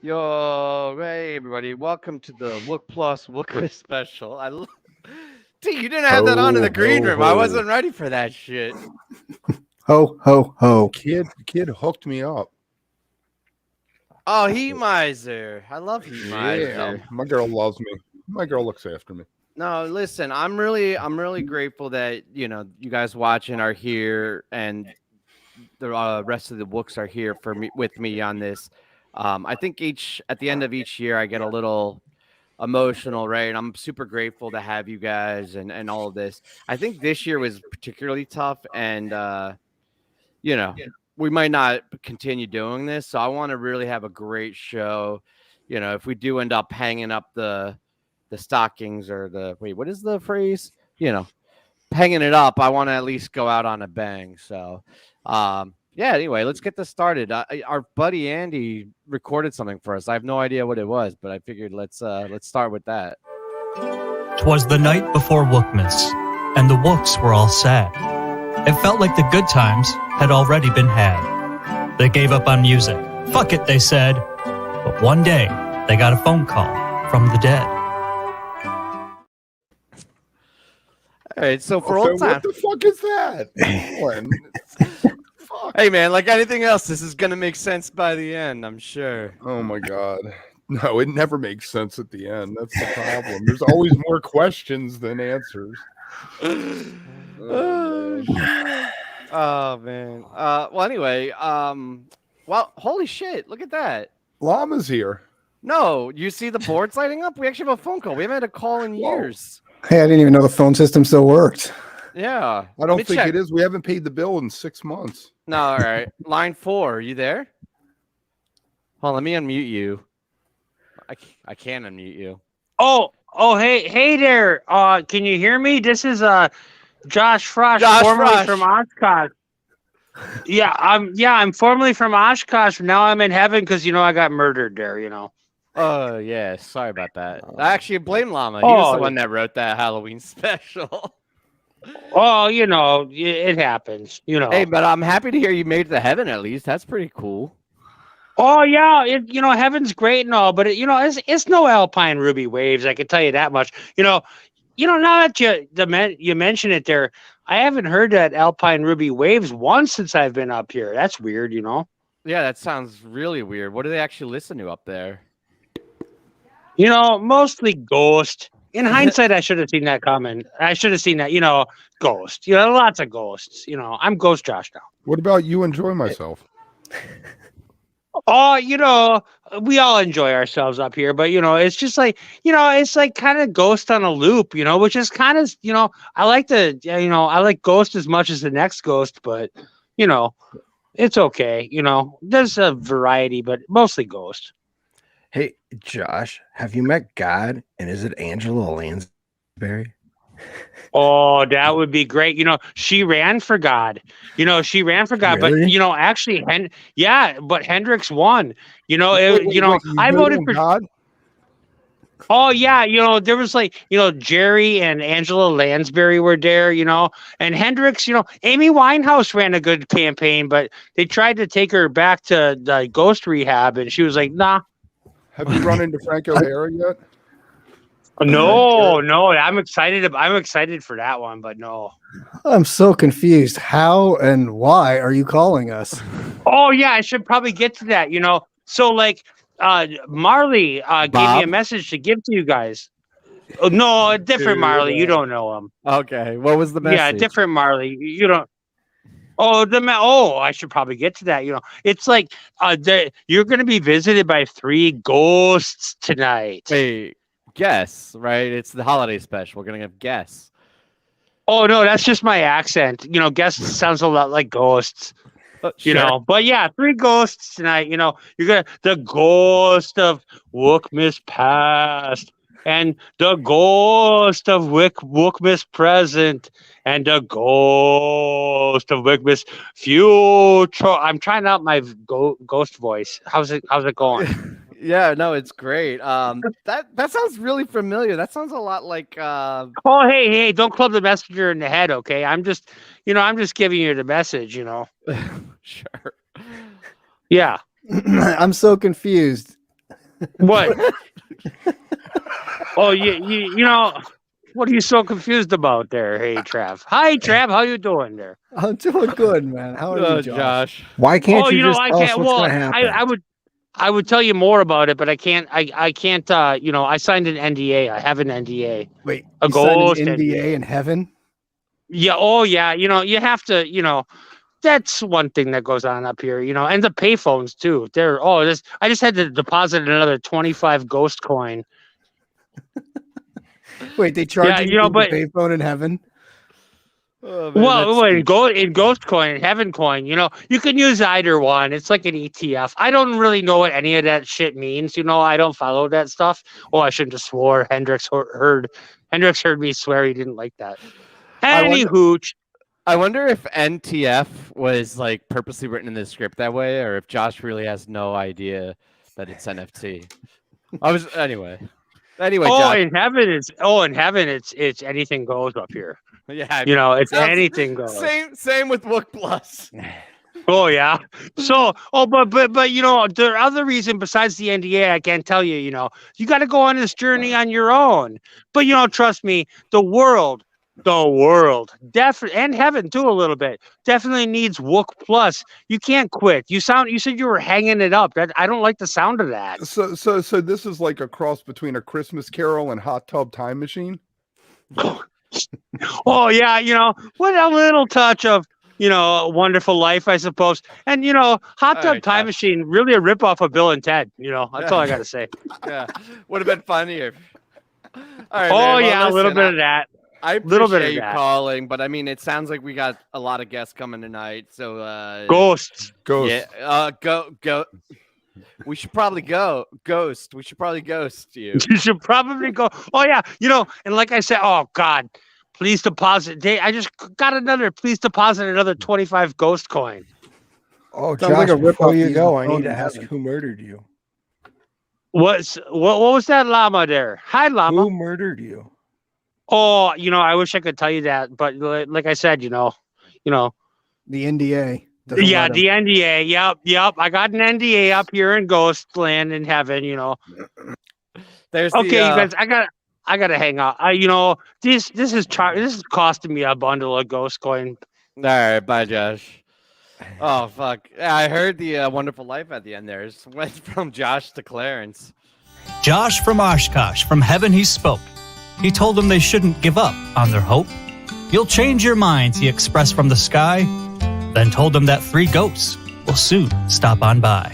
Yo, hey everybody, welcome to the Wook Plus Wookmas special. Dude, you didn't have that on in the Ho, green ho, room. I ho. wasn't ready for that shit. Ho, ho, ho. Kid hooked me up. Oh, Heat Miser. I love Heat Yeah, Miser. my girl loves me. My girl looks after me. No, listen, I'm really grateful that you guys watching are here and the rest of the Wooks are here for me with me on this. I think at the end of each year I get a little emotional, right? I'm super grateful to have you guys and all of this. I think this year was particularly tough, and you know, we might not continue doing this. So I want to really have a great show. If we do end up hanging up the stockings or what is the phrase? Hanging it up, I want to at least go out on a bang. So yeah, anyway, let's get this started. Our buddy Andy recorded something for us. I have no idea what it was, but I figured let's start with that. 'Twas the night before Wookmas, and the Wooks were all sad. It felt like the good times had already been had. They gave up on music. Fuck it, they said. But one day, they got a phone call from the dead. All right, so for old time, What the fuck is that? Fuck. Hey man, like anything else, this is gonna make sense by the end, I'm sure. Oh my god. No, it never makes sense at the end. That's the problem. There's always more questions than answers. Oh man. Well, anyway, well, holy shit! Look at that. Llama's here. No, you see the boards lighting up? We actually have a phone call. We haven't had a call in years. Hey, I didn't even know the phone system still worked. Yeah. I don't think it is. We haven't paid the bill in 6 months. No, all right. Line 4, are you there? Hold on, let me unmute you. I can unmute you. Oh, hey there. Can you hear me? This is Josh Frosh, formerly Frosh. from Oshkosh. I'm formerly from Oshkosh. Now I'm in heaven because I got murdered there. Oh yeah, sorry about that. I actually blame Llama. He was the one that wrote that Halloween special. Oh, it happens. Hey, but I'm happy to hear you made it to heaven at least. That's pretty cool. Oh yeah, heaven's great and all, but it's no Alpine Ruby waves. I can tell you that much. Now that you mention it there, I haven't heard that Alpine Ruby waves once since I've been up here. That's weird, Yeah, that sounds really weird. What do they actually listen to up there? Mostly Ghost. In hindsight, I should have seen that coming. I should have seen that, Ghost. Lots of ghosts. I'm Ghost Josh now. What about you? Enjoy myself. Oh, we all enjoy ourselves up here, but it's just like, it's like kind of Ghost on a loop, which is kind of, I like Ghost as much as the next Ghost, but it's okay. There's a variety, but mostly Ghost. Hey, Josh, have you met God? And is it Angela Lansbury? Oh, that would be great. She ran for God. She ran for God, Really? but actually, but Hendricks won. I voted voted on for God. Oh yeah, there was Jerry and Angela Lansbury were there, and Hendricks, Amy Winehouse ran a good campaign, but they tried to take her back to the ghost rehab, and she was like, nah. Have you run into Frank O'Hara yet? No, I'm excited for that one, but no. I'm so confused. How and why are you calling us? Oh yeah, I should probably get to that. So Marley gave me a message to give to you guys. Oh, no, a different Marley. You don't know him. Okay, what was the message? Yeah, different Marley. You don't. Oh, I should probably get to that. It's like you're going to be visited by 3 ghosts tonight. Wait, guess, right? It's the holiday special. We're gonna have guess. Oh no, that's just my accent. Guests sounds a lot like ghosts. Sure. But yeah, 3 ghosts tonight. You're gonna the ghost of Wookmas past, and the ghost of Wookmas present, and the ghost of Wookmas future. I'm trying out my ghost voice. How's it going? Yeah, no, it's great. That sounds really familiar. That sounds a lot like Oh, hey, don't club the messenger in the head, okay? I'm just giving you the message, Sure. Yeah. I'm so confused. What? Oh, you know, what are you so confused about there? Hey, Trav. Hi, Trav. How you doing there? I'm doing good, man. How are you, Josh? Why can't Oh, you you know, just I tell us can't. what's Well, going to happen? I would tell you more about it, but I can't. I can't. You know, I signed an NDA. I have an NDA. Wait, A you signed an ghost NDA in heaven? Yeah. Oh, yeah. You know, you have to. You know, that's one thing that goes on up here. You know, and the payphones too. They're this. I just had to deposit another 25 ghost coin. Wait, they charge Yeah. you You know, to use but the payphone in heaven? Oh, man, well, that's in Ghost Coin, Heaven Coin, you know, you can use either one. It's like an ETF. I don't really know what any of that shit means. You know, I don't follow that stuff. Oh, I shouldn't have swore. Hendrix heard me swear. He didn't like that. I Any wonder. hooch. I wonder if NTF was like purposely written in the script that way, or if Josh really has no idea that it's NFT. Anyway. Anyway, Oh, Josh. in heaven, it's anything goes up here. Yeah, You know, it's sounds anything goes. same with Wook Plus. Oh yeah. So, but you know, the other reason besides the NDA, I can't tell you. You know, you got to go on this journey on your own. But you know, trust me, the world, definitely, and heaven too, a little bit, definitely needs Wook Plus. You can't quit. You said you were hanging it up. I don't like the sound of that. So this is like a cross between a Christmas Carol and Hot Tub Time Machine. Oh yeah, you know, with a little touch of, you know, A Wonderful Life, I suppose. And you know, Hot Tub right, Time Josh. Machine, really a ripoff of Bill and Ted. You know, that's all I gotta say. Yeah, would have been funnier. All right, Oh man. Well, yeah, a little listen, bit of that. I Little bit appreciate of you that. calling, but I mean, it sounds like we got a lot of guests coming tonight. So Ghosts. Ghost. yeah, go. We should probably go. Ghost. We should probably ghost you. You should probably go. Oh yeah, you know, and like I said, oh God, please deposit. I just got please deposit another 25 ghost coin. Oh, Sounds like Josh, a rip-off before you using go, the I phone need to in ask heaven. who murdered you? What was that llama there? Hi, llama. Who murdered you? Oh, you know, I wish I could tell you that, but like I said, you know, The NDA. doesn't yeah, let 'em. the NDA. Yep. I got an NDA up here in Ghost Land in heaven. You know. There's Okay, you guys, I gotta hang out. You know, this is costing me a bundle of ghost coin. All right, bye, Josh. Oh fuck! Yeah, I heard the Wonderful Life at the end there. It went from Josh to Clarence. Josh from Oshkosh, from heaven he spoke. He told them they shouldn't give up on their hope. You'll change your minds, he expressed from the sky, then told them that 3 ghosts will soon stop on by.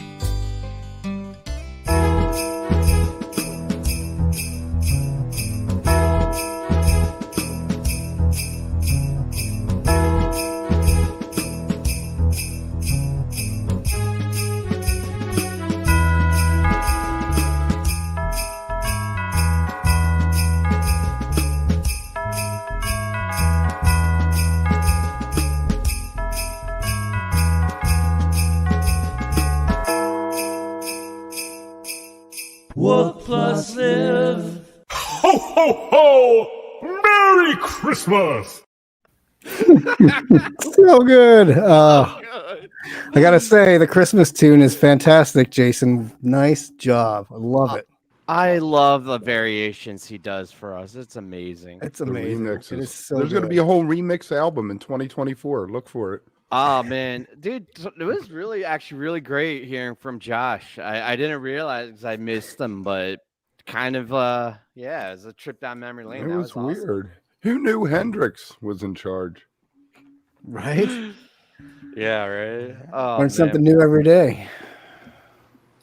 Wook Plus Live. Ho, ho, ho! Merry Christmas! So good. I gotta say, the Christmas tune is fantastic, Jason. Nice job. I love it. I love the variations he does for us. It's amazing. It's The amazing. remixes. It is so There's going to good. be a whole remix album in 2024. Look for it. Oh man, dude, it was actually really great hearing from Josh. I didn't realize I missed him, but kind of yeah, it was a trip down memory lane. It That was awesome. weird. Who knew Hendrix was in charge? Right? Yeah, right. Oh, Learn man. something new every day.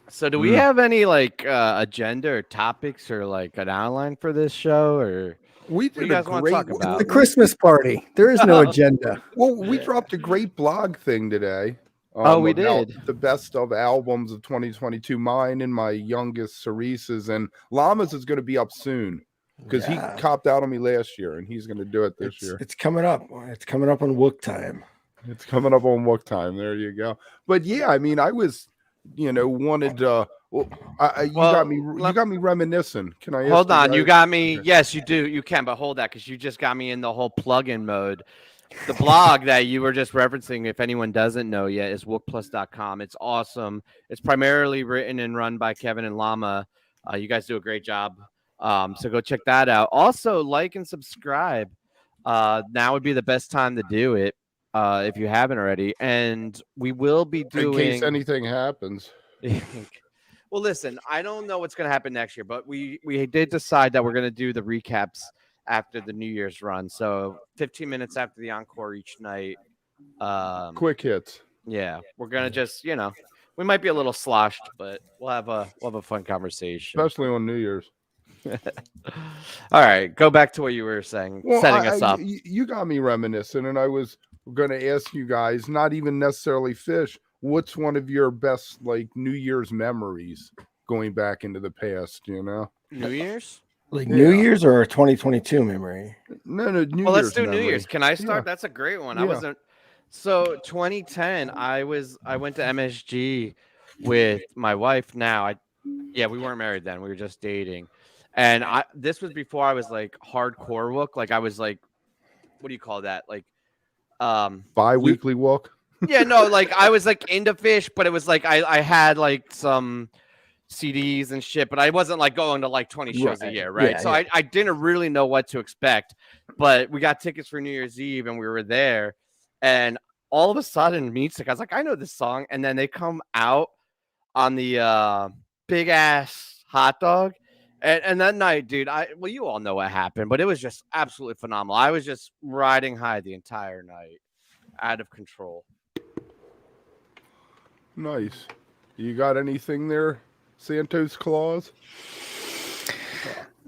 So do we have any like agenda or topics or like an outline for this show, or We what do did you a guys want to great. talk about? The Christmas party. There is no agenda. Well, we dropped a great blog thing today. Oh, we about did. the best of albums of 2022. Mine and my youngest Cerese's, and Llamas is going to be up soon because Yeah. he copped out on me last year, and he's going to do it this It's, year. it's coming up. It's coming up on Wook time. It's coming up on Wook time. There you go. But yeah, I mean, I was, wanted. You got me reminiscing. Can I? Hold ask on, you guys- got me. Yes, you do. You can, but hold that because you just got me in the whole plug-in mode. The blog that you were just referencing, if anyone doesn't know yet, is wookplus.com. It's awesome. It's primarily written and run by Kevin and Llama. You guys do a great job. So go check that out. Also, like and subscribe. Now would be the best time to do it if you haven't already. And we will be In case doing. anything happens. Well, listen, I don't know what's going to happen next year, but we did decide that we're going to do the recaps after the New Year's run. So 15 minutes after the encore each night. Quick hits. Yeah, we're gonna just we might be a little sloshed, but we'll have a fun conversation. Especially on New Year's. All right, go back to what you were saying, setting us up. You got me reminiscing, and I was going to ask you guys, not even necessarily Fish, what's one of your best like New Year's memories going back into the past? New Year's. Like New Year's or a 2022 memory? No, New Year's. Well, let's do memory. New Year's. Can I start? Yeah. That's a great one. Yeah. I wasn't. So 2010, I went to MSG with my wife. Now, we weren't married then. We were just dating, and this was before I was like hardcore Wook. Like I was like, what do you call that? Like, bi-weekly Wook. Yeah, no, like I was like into Fish, but it was like I had like some CDs and shit, but I wasn't like going to like 20 shows a year, right? Yeah, so I didn't really know what to expect, but we got tickets for New Year's Eve and we were there, and all of a sudden Music, I was like, I know this song, and then they come out on the big ass hot dog, and that night, dude, you all know what happened, but it was just absolutely phenomenal. I was just riding high the entire night, out of control. Nice. You got anything there, Santos Claus?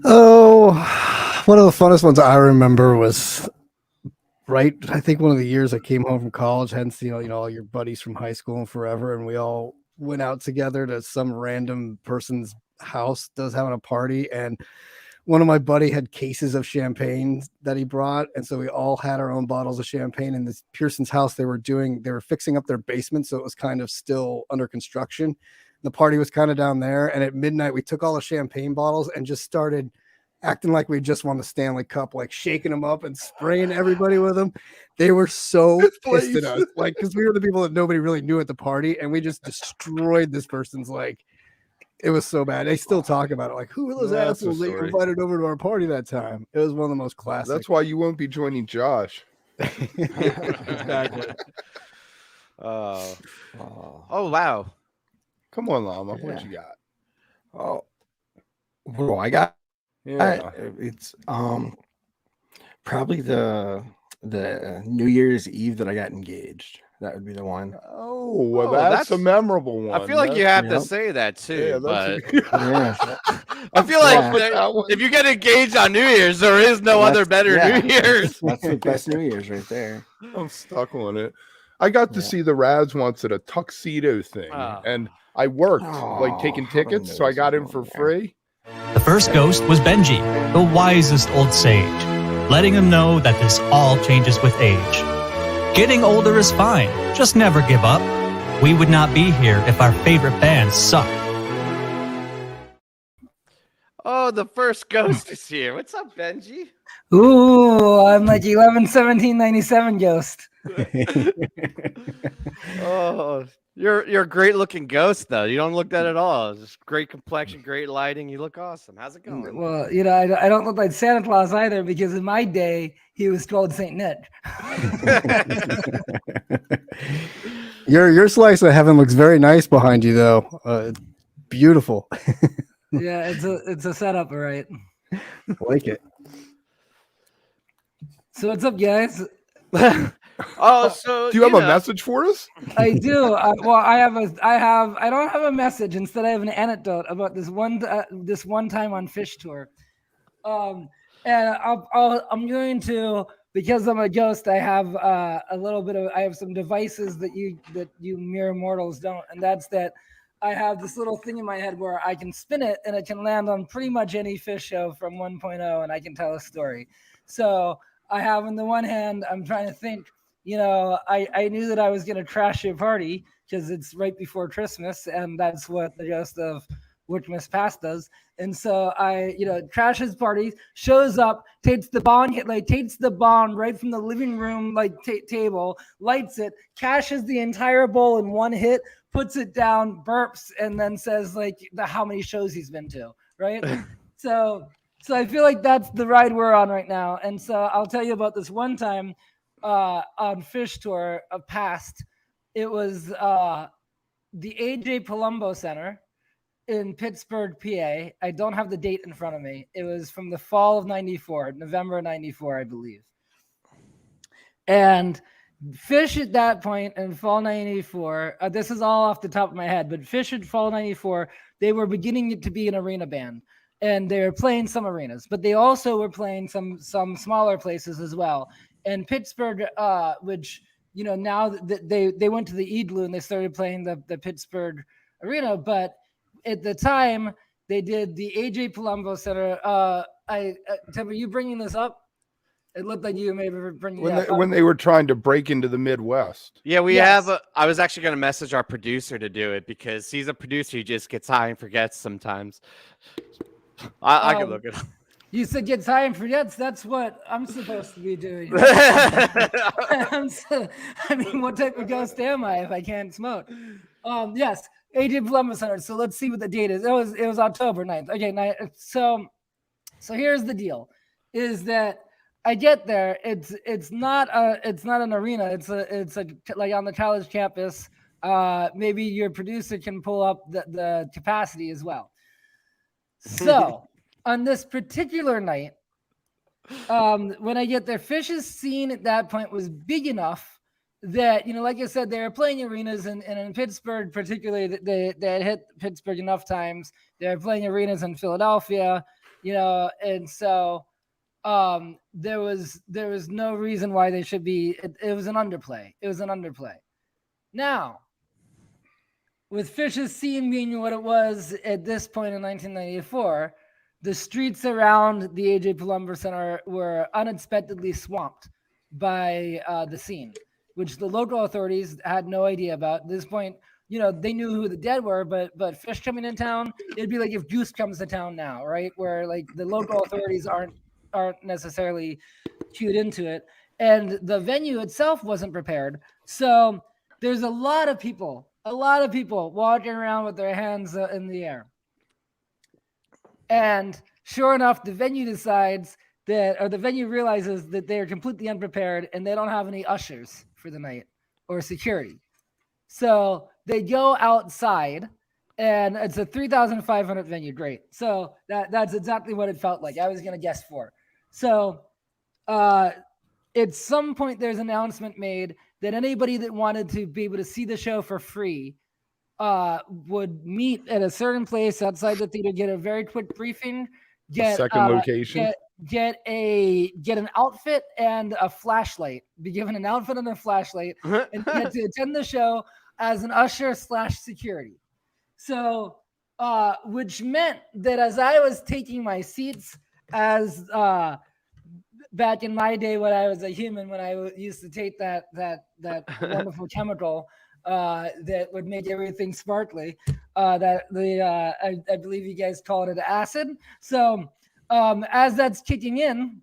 Oh, one of the funnest ones I remember was I think one of the years I came home from college, hence all your buddies from high school and forever, and we all went out together to some random person's house that was having a party, and one of my buddy had cases of champagne that he brought, and so we all had our own bottles of champagne. In this Pearson's house, they were fixing up their basement, so it was kind of still under construction. The party was kind of down there, and at midnight we took all the champagne bottles and just started acting like we just won the Stanley Cup, like shaking them up and spraying everybody with them. They were so pissed at us, like, because we were the people that nobody really knew at the party, and we just destroyed this person's like. It was so bad. They still talk about it. Like, who were those assholes that you invited over to our party that time? It was one of the most classic. That's why you won't be joining Josh. Exactly. Oh, wow. Come on, Llama. What you got? Oh, what do I got? Yeah. It's probably the New Year's Eve that I got engaged. That would be the one. Oh, well, that's a memorable one. I feel like you have to say that too. But Yeah. I feel like if you get engaged on New Year's, there is no other better New Year's. That's the best New Year's right there. I'm stuck on it. I got to see the Rads once at a tuxedo thing, and I worked like taking tickets, so I got in for free. The first ghost was Benji, the wisest old sage, letting him know that this all changes with age. Getting older is fine, just never give up. We would not be here if our favorite bands suck. Oh, the first ghost is here. What's up, Benji? Ooh, I'm like 11/17/97 ghost. Oh, you're a great looking ghost though. You don't look that at all. Just great complexion, great lighting. You look awesome. How's it going? Well, I don't look like Santa Claus either, because in my day he was called Saint Nick. Your slice of heaven looks very nice behind you, though. Beautiful. Yeah, it's a setup, all right. I like it. So what's up, guys? So do you have a message for us? I do. I don't have a message. Instead, I have an anecdote about this one time on Fish Tour. And I'm going to, because I'm a ghost, I have I have some devices that you mere mortals don't, and that's that I have this little thing in my head where I can spin it and it can land on pretty much any Fish show from 1.0, and I can tell a story. So I have, on the one hand, I'm trying to think, I knew that I was going to trash your party because it's right before Christmas, and that's what the ghost of Wookmas Past does. And so I, trash his party, shows up, takes the bond right from the living room, table, lights it, cashes the entire bowl in one hit, puts it down, burps, and then says how many shows he's been to. right? So I feel like that's the ride we're on right now. And so I'll tell you about this one time on Fish Tour past. It was the AJ Palumbo Center in Pittsburgh, PA. I don't have the date in front of me. It was from the fall of 94, November 94, I believe. And Fish at that point in fall 94, this is all off the top of my head, but Fish at fall 94, they were beginning to be an arena band. And they were playing some arenas, but they also were playing some smaller places as well. And Pittsburgh, which, you know, now they went to the Igloo and they started playing the Pittsburgh Arena, but at the time they did the AJ Palumbo Center. Tim, are you bringing this up? It looked like you may be bringing it up. When they were trying to break into the Midwest. Yeah, we have. I was actually going to message our producer to do it because he's a producer. He just gets high and forgets sometimes. I can look it up. You said gets high and forgets. That's what I'm supposed to be doing. I mean, what type of ghost am I if I can't smoke? Yes, AJ Palumbo Center. So let's see what the date is. It was October 9th. Okay, so here's the deal: is that I get there. It's not an arena. It's like on the college campus. Maybe your producer can pull up the capacity as well. So on this particular night, when I get there, Fish's scene at that point was big enough that, you know, like I said, they were playing arenas, and in Pittsburgh particularly, they had hit Pittsburgh enough times. They were playing arenas in Philadelphia, you know, and so there was no reason why they should be. It was an underplay. It was an underplay. Now, with Fish's scene being what it was at this point in 1994, the streets around the AJ Palumbo Center were unexpectedly swamped by the scene, which the local authorities had no idea about. At this point, you know, they knew who the dead were, but Fish coming in town, it'd be like if Goose comes to town now, right? Where like the local authorities aren't necessarily cued into it, and the venue itself wasn't prepared. So there's a lot of people walking around with their hands in the air. And sure enough, the venue realizes that they are completely unprepared and they don't have any ushers for the night or security. So they go outside, and it's a 3,500 venue. Great. So that's exactly what it felt like. I was going to guess 4. So at some point, there's an announcement made that anybody that wanted to be able to see the show for free would meet at a certain place outside the theater, get a very quick briefing, get second location, get an outfit and a flashlight, be given an outfit and a flashlight, and get to attend the show as an usher / security. So, which meant that as I was taking my seats, as back in my day when I was a human, when I used to take that wonderful chemical that would make everything sparkly, I believe you guys call it acid. So as that's kicking in,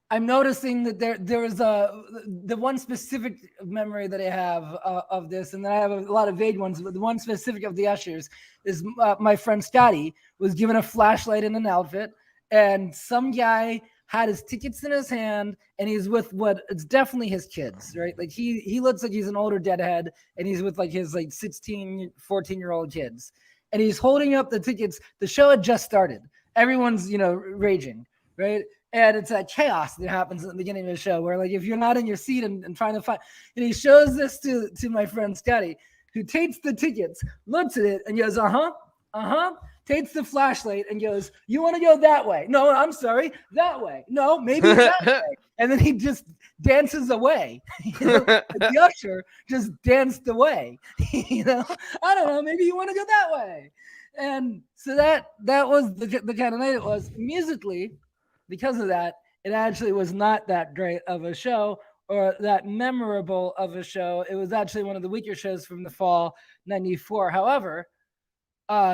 I'm noticing that there was the one specific memory that I have of this, and then I have a lot of vague ones, but the one specific of the ushers is my friend Scotty was given a flashlight and an outfit, and some guy had his tickets in his hand, and he's with it's definitely his kids, right? Like he looks like he's an older deadhead, and he's with like his 16, 14-year-old kids, and he's holding up the tickets. The show had just started. Everyone's, raging, right? And it's that chaos that happens at the beginning of the show where, like, if you're not in your seat and trying to find, and he shows this to my friend Scotty, who takes the tickets, looks at it, and goes, takes the flashlight and goes, "You want to go that way? No, I'm sorry, that way. No, maybe that way." And then he just dances away. The usher just danced away. I don't know, maybe you want to go that way. And so that was the kind of night it was. Musically, because of that, it actually was not that great of a show or that memorable of a show. It was actually one of the weaker shows from the fall '94. However,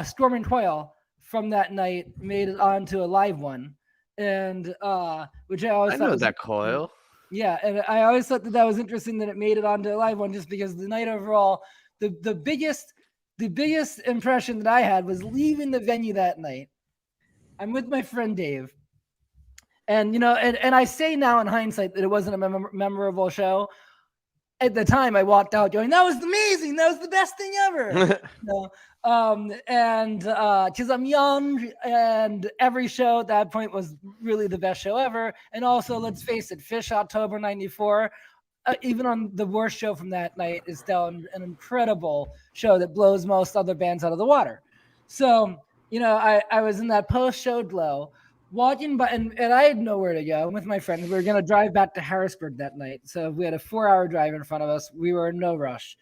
Storm and Coil from that night made it onto a live one, and which I always thought was that Coil. Yeah, and I always thought that was interesting that it made it onto a live one, just because the night overall, the biggest impression that I had was leaving the venue that night I'm with my friend Dave. And, and I say now in hindsight that it wasn't a memorable show. At the time, I walked out going, "That was amazing. That was the best thing ever." And because I'm young, and every show at that point was really the best show ever. And also, let's face it, Fish October '94, even on the worst show from that night, is still an incredible show that blows most other bands out of the water. So, I was in that post-show glow, walking by, and I had nowhere to go. I'm with my friend. We were going to drive back to Harrisburg that night. So we had a 4-hour drive in front of us. We were in no rush.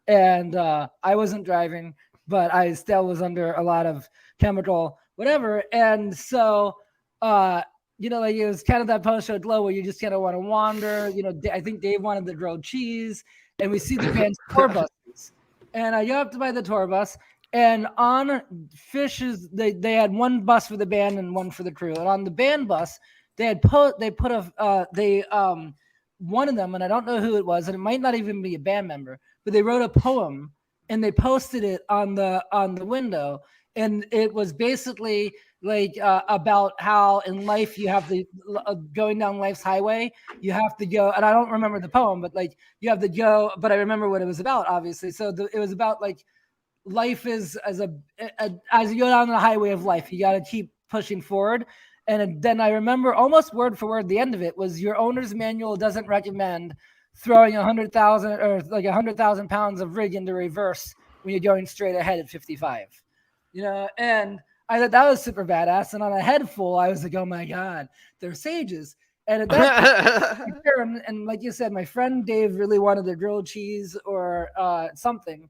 And I wasn't driving, but I still was under a lot of chemical whatever. And so, it was kind of that post-show glow where you just kind of want to wander. I think Dave wanted the grilled cheese. And we see the band's tour buses. And I go up to buy the tour bus. And on Fish's, they had one bus for the band and one for the crew. And on the band bus, one of them, and I don't know who it was, and it might not even be a band member, but they wrote a poem and they posted it on the window. And it was basically like about how in life you have to going down life's highway, you have to go. And I don't remember the poem, but like you have to go. But I remember what it was about, obviously. So it was about like. Life is as you go down the highway of life, you got to keep pushing forward. And then I remember almost word for word, the end of it was your owner's manual doesn't recommend throwing 100,000 or like 100,000 pounds of rig into reverse when you're going straight ahead at 55, and I thought that was super badass. And on a head full, I was like, oh my God, they're sages. And at that point, and like you said, my friend Dave really wanted the grilled cheese or something.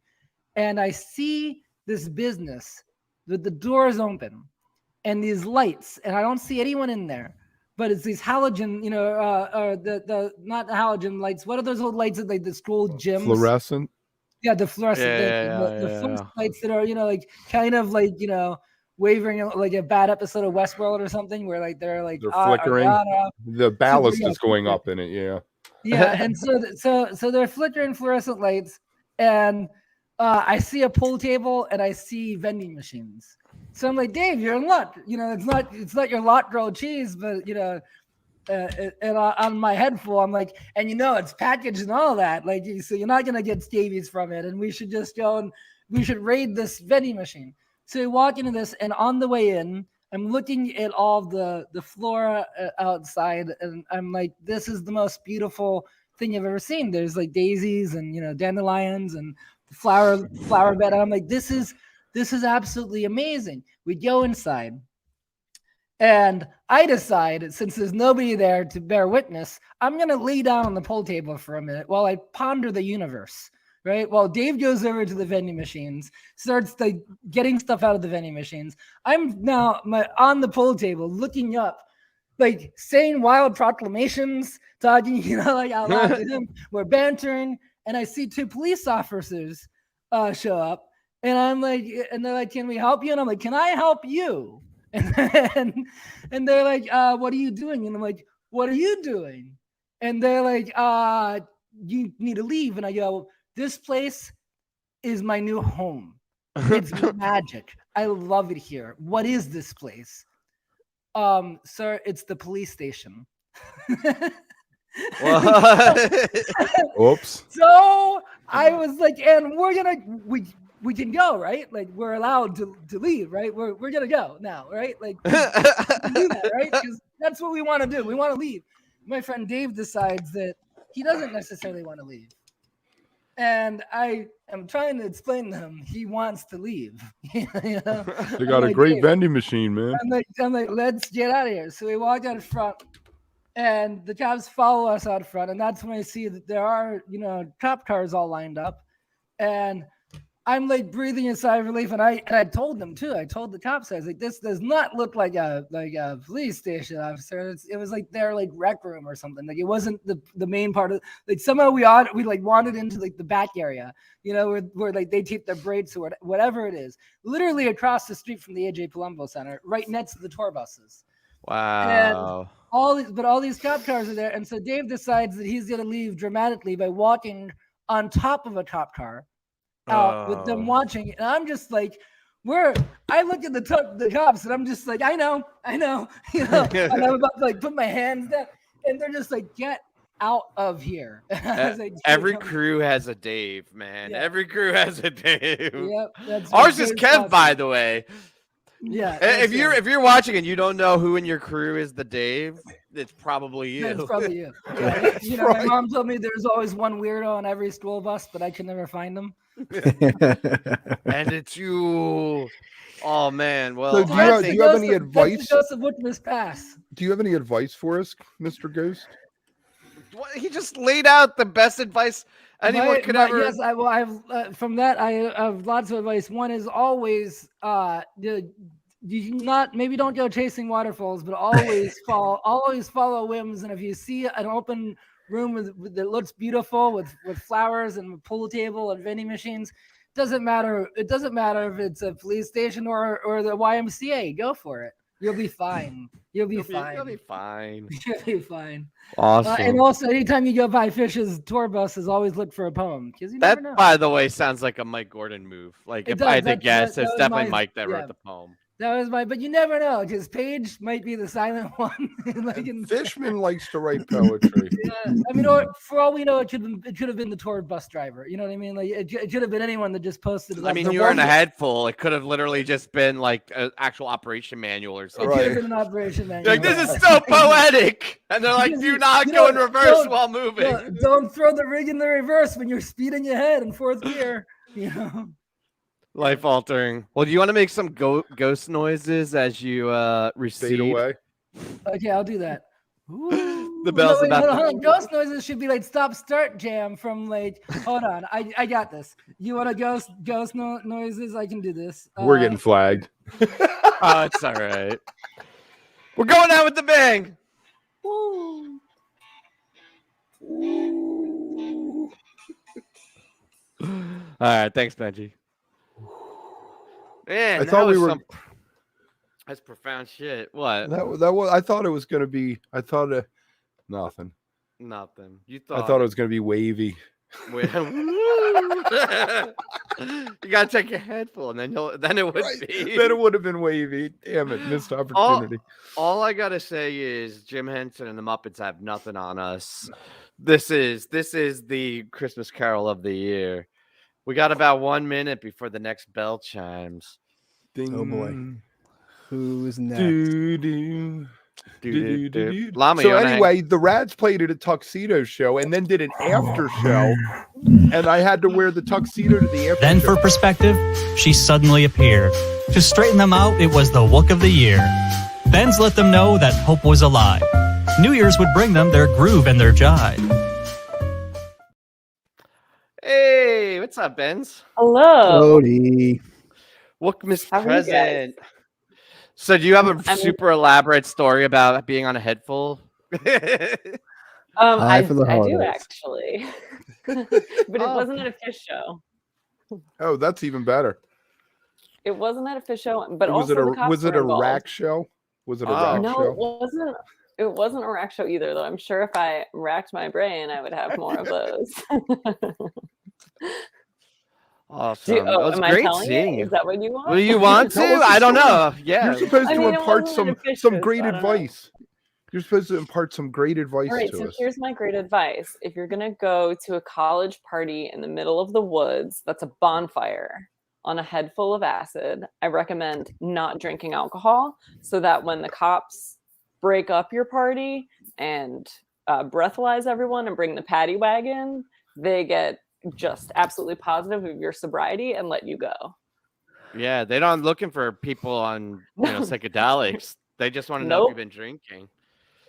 And I see this business with the doors open and these lights, and I don't see anyone in there, but it's these halogen, the not halogen lights. What are those old lights at like the school gyms? Fluorescent. Yeah, the fluorescent, the lights that are, like kind of like, wavering like a bad episode of Westworld or something where like they're flickering. The ballast is going up in it. Yeah. Yeah. And so they're flickering fluorescent lights, and I see a pool table and I see vending machines. So I'm like, Dave, you're in luck. It's not your lot grilled cheese, but and on my head full, I'm like, and it's packaged and all that. Like, so you're not gonna get scabies from it, and we should just go and we should raid this vending machine. So we walk into this, and on the way in, I'm looking at all the flora outside, and I'm like, this is the most beautiful thing I've ever seen. There's like daisies and dandelions and flower bed. And I'm like, this is absolutely amazing. We go inside, and I decide, since there's nobody there to bear witness, I'm gonna lay down on the pool table for a minute while I ponder the universe. Right. While Dave goes over to the vending machines, starts like getting stuff out of the vending machines. I'm now on the pool table looking up, like saying wild proclamations, talking, like out loud to him. We're bantering. And I see 2 police officers show up, and I'm like, and they're like, "Can we help you?" And I'm like, "Can I help you?" And they're like, "What are you doing?" And I'm like, "What are you doing?" And they're like, "You need to leave." And I go, "This place is my new home. It's magic. I love it here. What is this place?" Sir, it's the police station. Oops. So I was like, and we can go, right? Like we're allowed to leave, right? We're gonna go now, right? Like we can do that, right? Because that's what we want to do. We want to leave. My friend Dave decides that he doesn't necessarily want to leave. And I am trying to explain to him he wants to leave. They got a great vending machine, man. I'm like, let's get out of here. So we walked out front, and the cops follow us out front. And that's when I see that there are, cop cars all lined up. And I'm like breathing a sigh of relief. And I told them too. I told the cops, I was like, this does not look like a police station, officer. It was like their like rec room or something. Like it wasn't the main part of, like somehow we like wandered into like the back area, where like they tape their braids or whatever it is, literally across the street from the AJ Palumbo Center, right next to the tour buses. Wow. And all these cop cars are there. And so Dave decides that he's going to leave dramatically by walking on top of a cop car out with them watching. And I'm just like, I look at the cops and I'm just like, I know, you know, and I'm about to like put my hands down, and they're just like, get out of here. I was like, Every "Dude, crew has a Dave, man. Yeah. Every crew has a Dave. Yep, that's Ours right. is Dave's Kev, by awesome. the way. Yeah, If that's you're watching and you don't know who in your crew is the Dave, it's probably you. That's probably you. Yeah, you know, my mom told me there's always one weirdo on every school bus, but I could never find him. And it's you. Oh man. Well, So do you I have- think- do you have any That's advice? the ghost of Wookmas Pass. Do you have any advice for us, Mr. Ghost? What- he just laid out the best advice anyone could ever. Yes, from that I have lots of advice. One is always you not maybe don't go chasing waterfalls, but always follow whims. And if you see an open room that looks beautiful with flowers and a pool table and vending machines, doesn't matter. It doesn't matter if it's a police station or the YMCA. Go for it. You'll be fine. You'll be fine. You'll be fine. You'll be fine. Awesome. And also, anytime you go by Fish's tour buses, always look for a poem because you never know. That, by the way, sounds like a Mike Gordon move. Like, It if I had does. to guess, That it's was definitely my- Mike that yeah. wrote the poem. That was but you never know because Paige might be the silent one. Fishman likes to write poetry. Yeah, I mean, or for all we know, it should have been the tour bus driver. You know what I mean? Like it should have been anyone that just posted it. I mean, you were in a head full. It could have literally just been like an actual operation manual or It something. could have been an operation manual. You're like, this is so poetic, and they're like, do not You go know, in reverse don't- while moving. Don't throw the rig in the reverse when you're speeding ahead in fourth gear. You know. Life altering. Well, do you want to make some ghost noises as you recede? Fade away. Okay, I'll do that. The bell's about hold to- on. Ghost noises should be like stop start jam from like. Hold on, I got this. You want a ghost noises? I can do this. We're getting flagged. Oh, it's all right. We're going out with the bang. All right, thanks, Benji. Man, I thought we were. That's profound shit. What? That was. I thought it was going to be. I thought nothing. Nothing. You I thought? thought it was going to be wavy. You gotta take your head full, and then it would be. Then it would have been wavy. Damn it, missed opportunity. All I gotta say is Jim Henson and the Muppets have nothing on us. This is the Christmas Carol of the year. We got about 1 minute before the next bell chimes. Ding. Oh boy. Who's next? Llama, So you wanna hang- anyway, the Rads played at a tuxedo show and then did an after show, and I had to wear the tuxedo to the after Then, show. for perspective, she suddenly appeared. To straighten them out, it was the Wook of the Year. Benz let them know that hope was alive. New Year's would bring them their groove and their jive. Hey, what's up, Benz? Hello. Cody. Wookmas How are you guys? present. So, do you have a I'm- super elaborate story about being on a head full? I for the do holidays. actually, but it Oh. wasn't at a fish show. Oh, that's even better. It wasn't at a fish show, but Was also it a the cops was it were a involved. rack show? Was it a Oh. rack No, show? it wasn't. It wasn't a rack show either, though. I'm sure if I racked my brain, I would have more of those. Awesome. Do, It oh, was am I great telling seeing it? you. Is that what you want? Well, you want to? Tell us the I don't story. know. Yeah. You're supposed I to mean, it impart wasn't at a fish some show, great so I don't know. advice. You're supposed to impart some great advice All right, to so us. here's my great advice. If you're going to go to a college party in the middle of the woods, that's a bonfire on a head full of acid, I recommend not drinking alcohol so that when the cops break up your party and breathalyze everyone and bring the paddy wagon, they get just absolutely positive of your sobriety and let you go. Yeah, they're not looking for people on psychedelics. They just want to know if Nope. you've been drinking.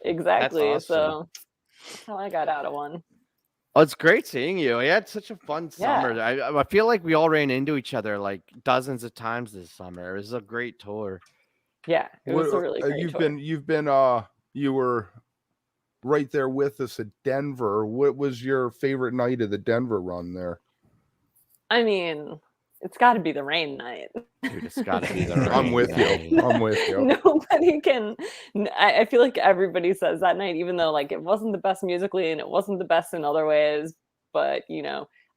Exactly. awesome. So that's how I got out of one. Oh, it's great seeing you. I had such a fun summer. Yeah. I feel like we all ran into each other like dozens of times this summer. It was a great tour. Yeah, it was What- a really great you've tour. been you were right there with us at Denver. What was your favorite night of the Denver run there? I mean, it's got to be the rain night. Dude, it's got to be the I'm rain with night. you. I'm with you. Nobody can. I feel like everybody says that night, even though like it wasn't the best musically and it wasn't the best in other ways. But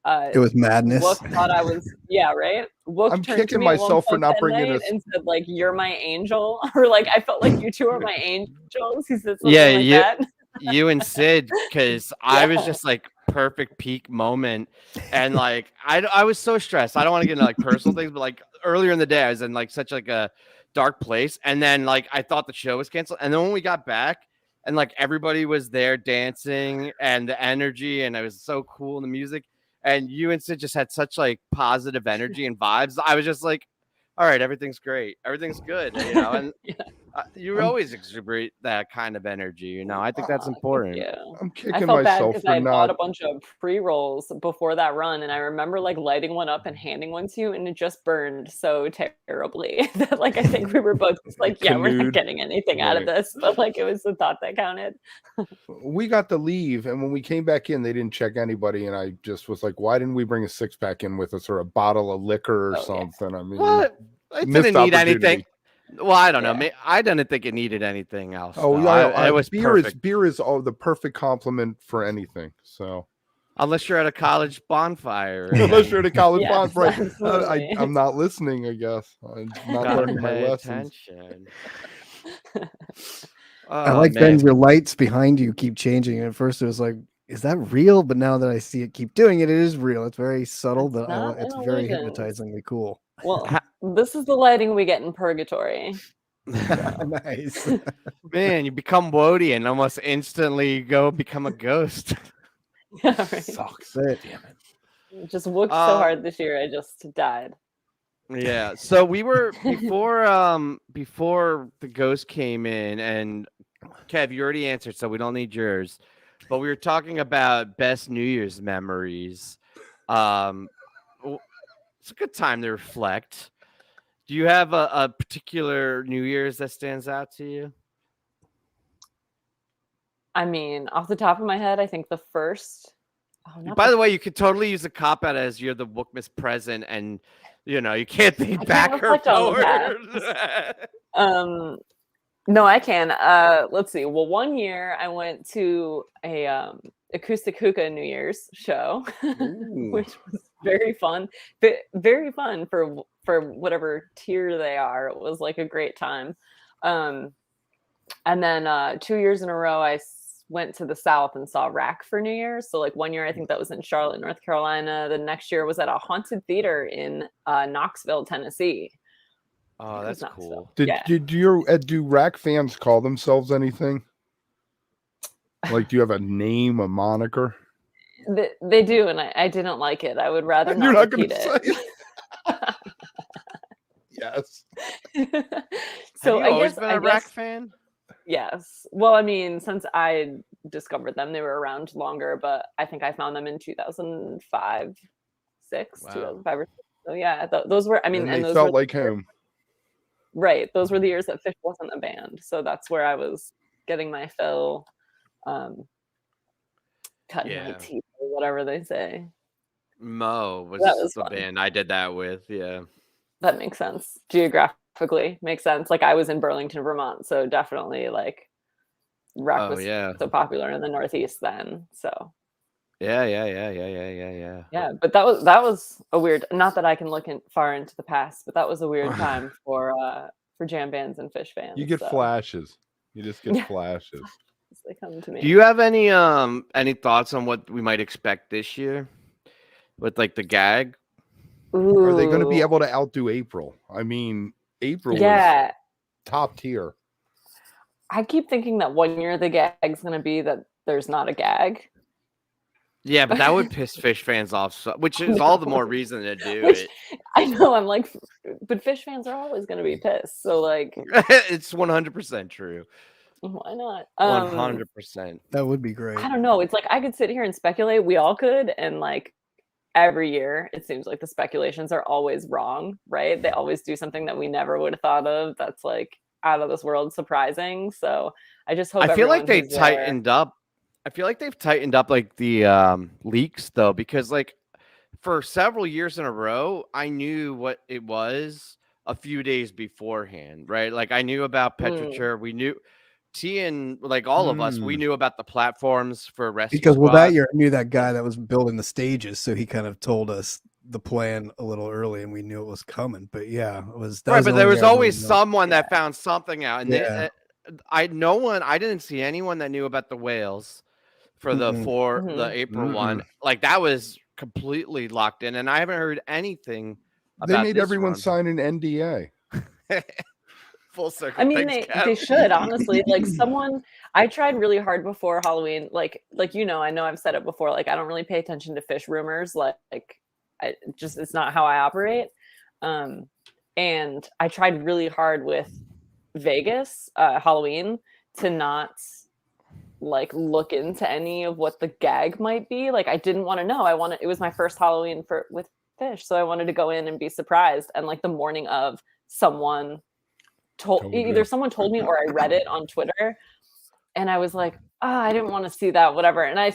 It was madness. Wook thought I was, yeah, right. Wook I'm turned to kicking me at one myself for point not that bringing night this. and said, like, "You're my angel," or like, "I felt like you two are my angels." He said something Yeah, like that. you and Sid, because I was Yeah. just like perfect peak moment, and like I was so stressed. I don't want to get into like personal things, but like earlier in the day, I was in like such like a dark place, and then like I thought the show was canceled, and then when we got back, and like everybody was there dancing, and the energy, and it was so cool, and the music, and you and Sid just had such like positive energy and vibes. I was just like, all right, everything's great, everything's good, you know, and. Yeah. You always exuberate that kind of energy, you know. I think that's important. Yeah. I'm I kicking felt bad myself because for I had bought not. a bunch of pre-rolls before that run, and I remember like lighting one up and handing one to you, and it just burned so terribly that like I think we were both just like, yeah, we're not Canoed. getting anything out of Right. this, but like it was the thought that counted. We got to leave, and when we came back in, they didn't check anybody, and I just was like, "Why didn't we bring a 6-pack in with us or a bottle of liquor or Oh, yeah. something?" I mean, What? It missed didn't need anything. opportunity. Well, I don't know. Yeah. I didn't think it needed anything else. Oh, though. yeah, It was beer perfect. is all the perfect compliment for anything. So Unless you're at a college bonfire. unless you're at a college Yes, bonfire, absolutely. I'm not listening. I guess I'm not Gotta learning my pay lessons. attention. I Oh, like man. then your lights behind you keep changing. At first, it was like, "Is that real?" But now that I see it keep doing it, it is real. It's very subtle, It's but not it's an very illusion. hypnotizingly cool. Well, this is the lighting we get in purgatory. Nice. Man, you become Wody and almost instantly go become a ghost. Yeah, right. Sucks. That's it. Damn it. Just worked so hard this year, I just died. Yeah. So we were before the ghost came in, and Kev, you already answered, so we don't need yours. But we were talking about best New Year's memories. It's a good time to reflect. Do you have a particular New Year's that stands out to you? I mean, off the top of my head, I think the first. Oh, not By the way, you could totally use a cop out as you're the Wookmas present, and you know you can't think I back can't or reflect on the forward. No, I can. Let's see. Well, one year I went to a acoustic hookah New Year's show, which was very fun. Very fun for whatever tier they are. It was like a great time. And then 2 years in a row, I went to the South and saw Rack for New Year's. So like one year, I think that was in Charlotte, North Carolina. The next year was at a haunted theater in Knoxville, Tennessee. Oh, that's cool. Do Rack fans call themselves anything? Like, do you have a name, a moniker? They do, and I didn't like it. I would rather You're not not repeat gonna it. Yes. So Have you I always guess been a Rack fan? Yes. Well, I mean, since I discovered them, they were around longer, but I think I found them in 2005, 2005 or 6. So yeah, those were. I mean, and they those felt were like home. right. Those were the years that Fish wasn't a band, so that's where I was getting my fill, cutting my teeth or whatever they say. Mo was the fun. band I did that with. Yeah. That makes sense. Geographically makes sense. Like I was in Burlington, Vermont, so definitely like Rack was so popular in the Northeast then. So Yeah. yeah, but that was a weird. Not that I can look far into the past, but that was a weird time for jam bands and Fish fans. You get flashes. You just get flashes. They come to me. Do you have any thoughts on what we might expect this year with like the gag? Are they going to be able to outdo April? I mean, April was top tier. I keep thinking that one year the gag's going to be that there's not a gag. Yeah, but that would piss Fish fans off, which is all the more reason to do it. I know. I'm like, but Fish fans are always going to be pissed. So like, it's 100% true. Why not? 100%. That would be great. I don't know. It's like I could sit here and speculate. We all could, and like every year, it seems like the speculations are always wrong, right? They always do something that we never would have thought of. That's like out of this world surprising. So I just hope. I feel like they tightened up. I feel like they've tightened up like the leaks though, because like for several years in a row, I knew what it was a few days beforehand, right? Like I knew about Petrichor. We knew T and like all of us, we knew about the platforms for Rescue Because Squad. that year I knew that guy that was building the stages, so he kind of told us the plan a little early, and we knew it was coming. But yeah, it was that right, was but the there only was year I really always know. someone that found something out, and Yeah. I didn't see anyone that knew about the whales for the Mm-mm. April one. Like that was completely locked in, and I haven't heard anything They about made this everyone run. sign an NDA. Full circle. I mean, Thanks, they Kev. should honestly. Like I tried really hard before Halloween. Like I know I've said it before. Like I don't really pay attention to fish rumors. Like it's not how I operate. And I tried really hard with Vegas Halloween to not like look into any of what the gag might be. Like I didn't want to know. It was my first Halloween with fish, so I wanted to go in and be surprised. And like the morning of, someone told me or I read it on Twitter, and I was like, I didn't want to see that, whatever. And I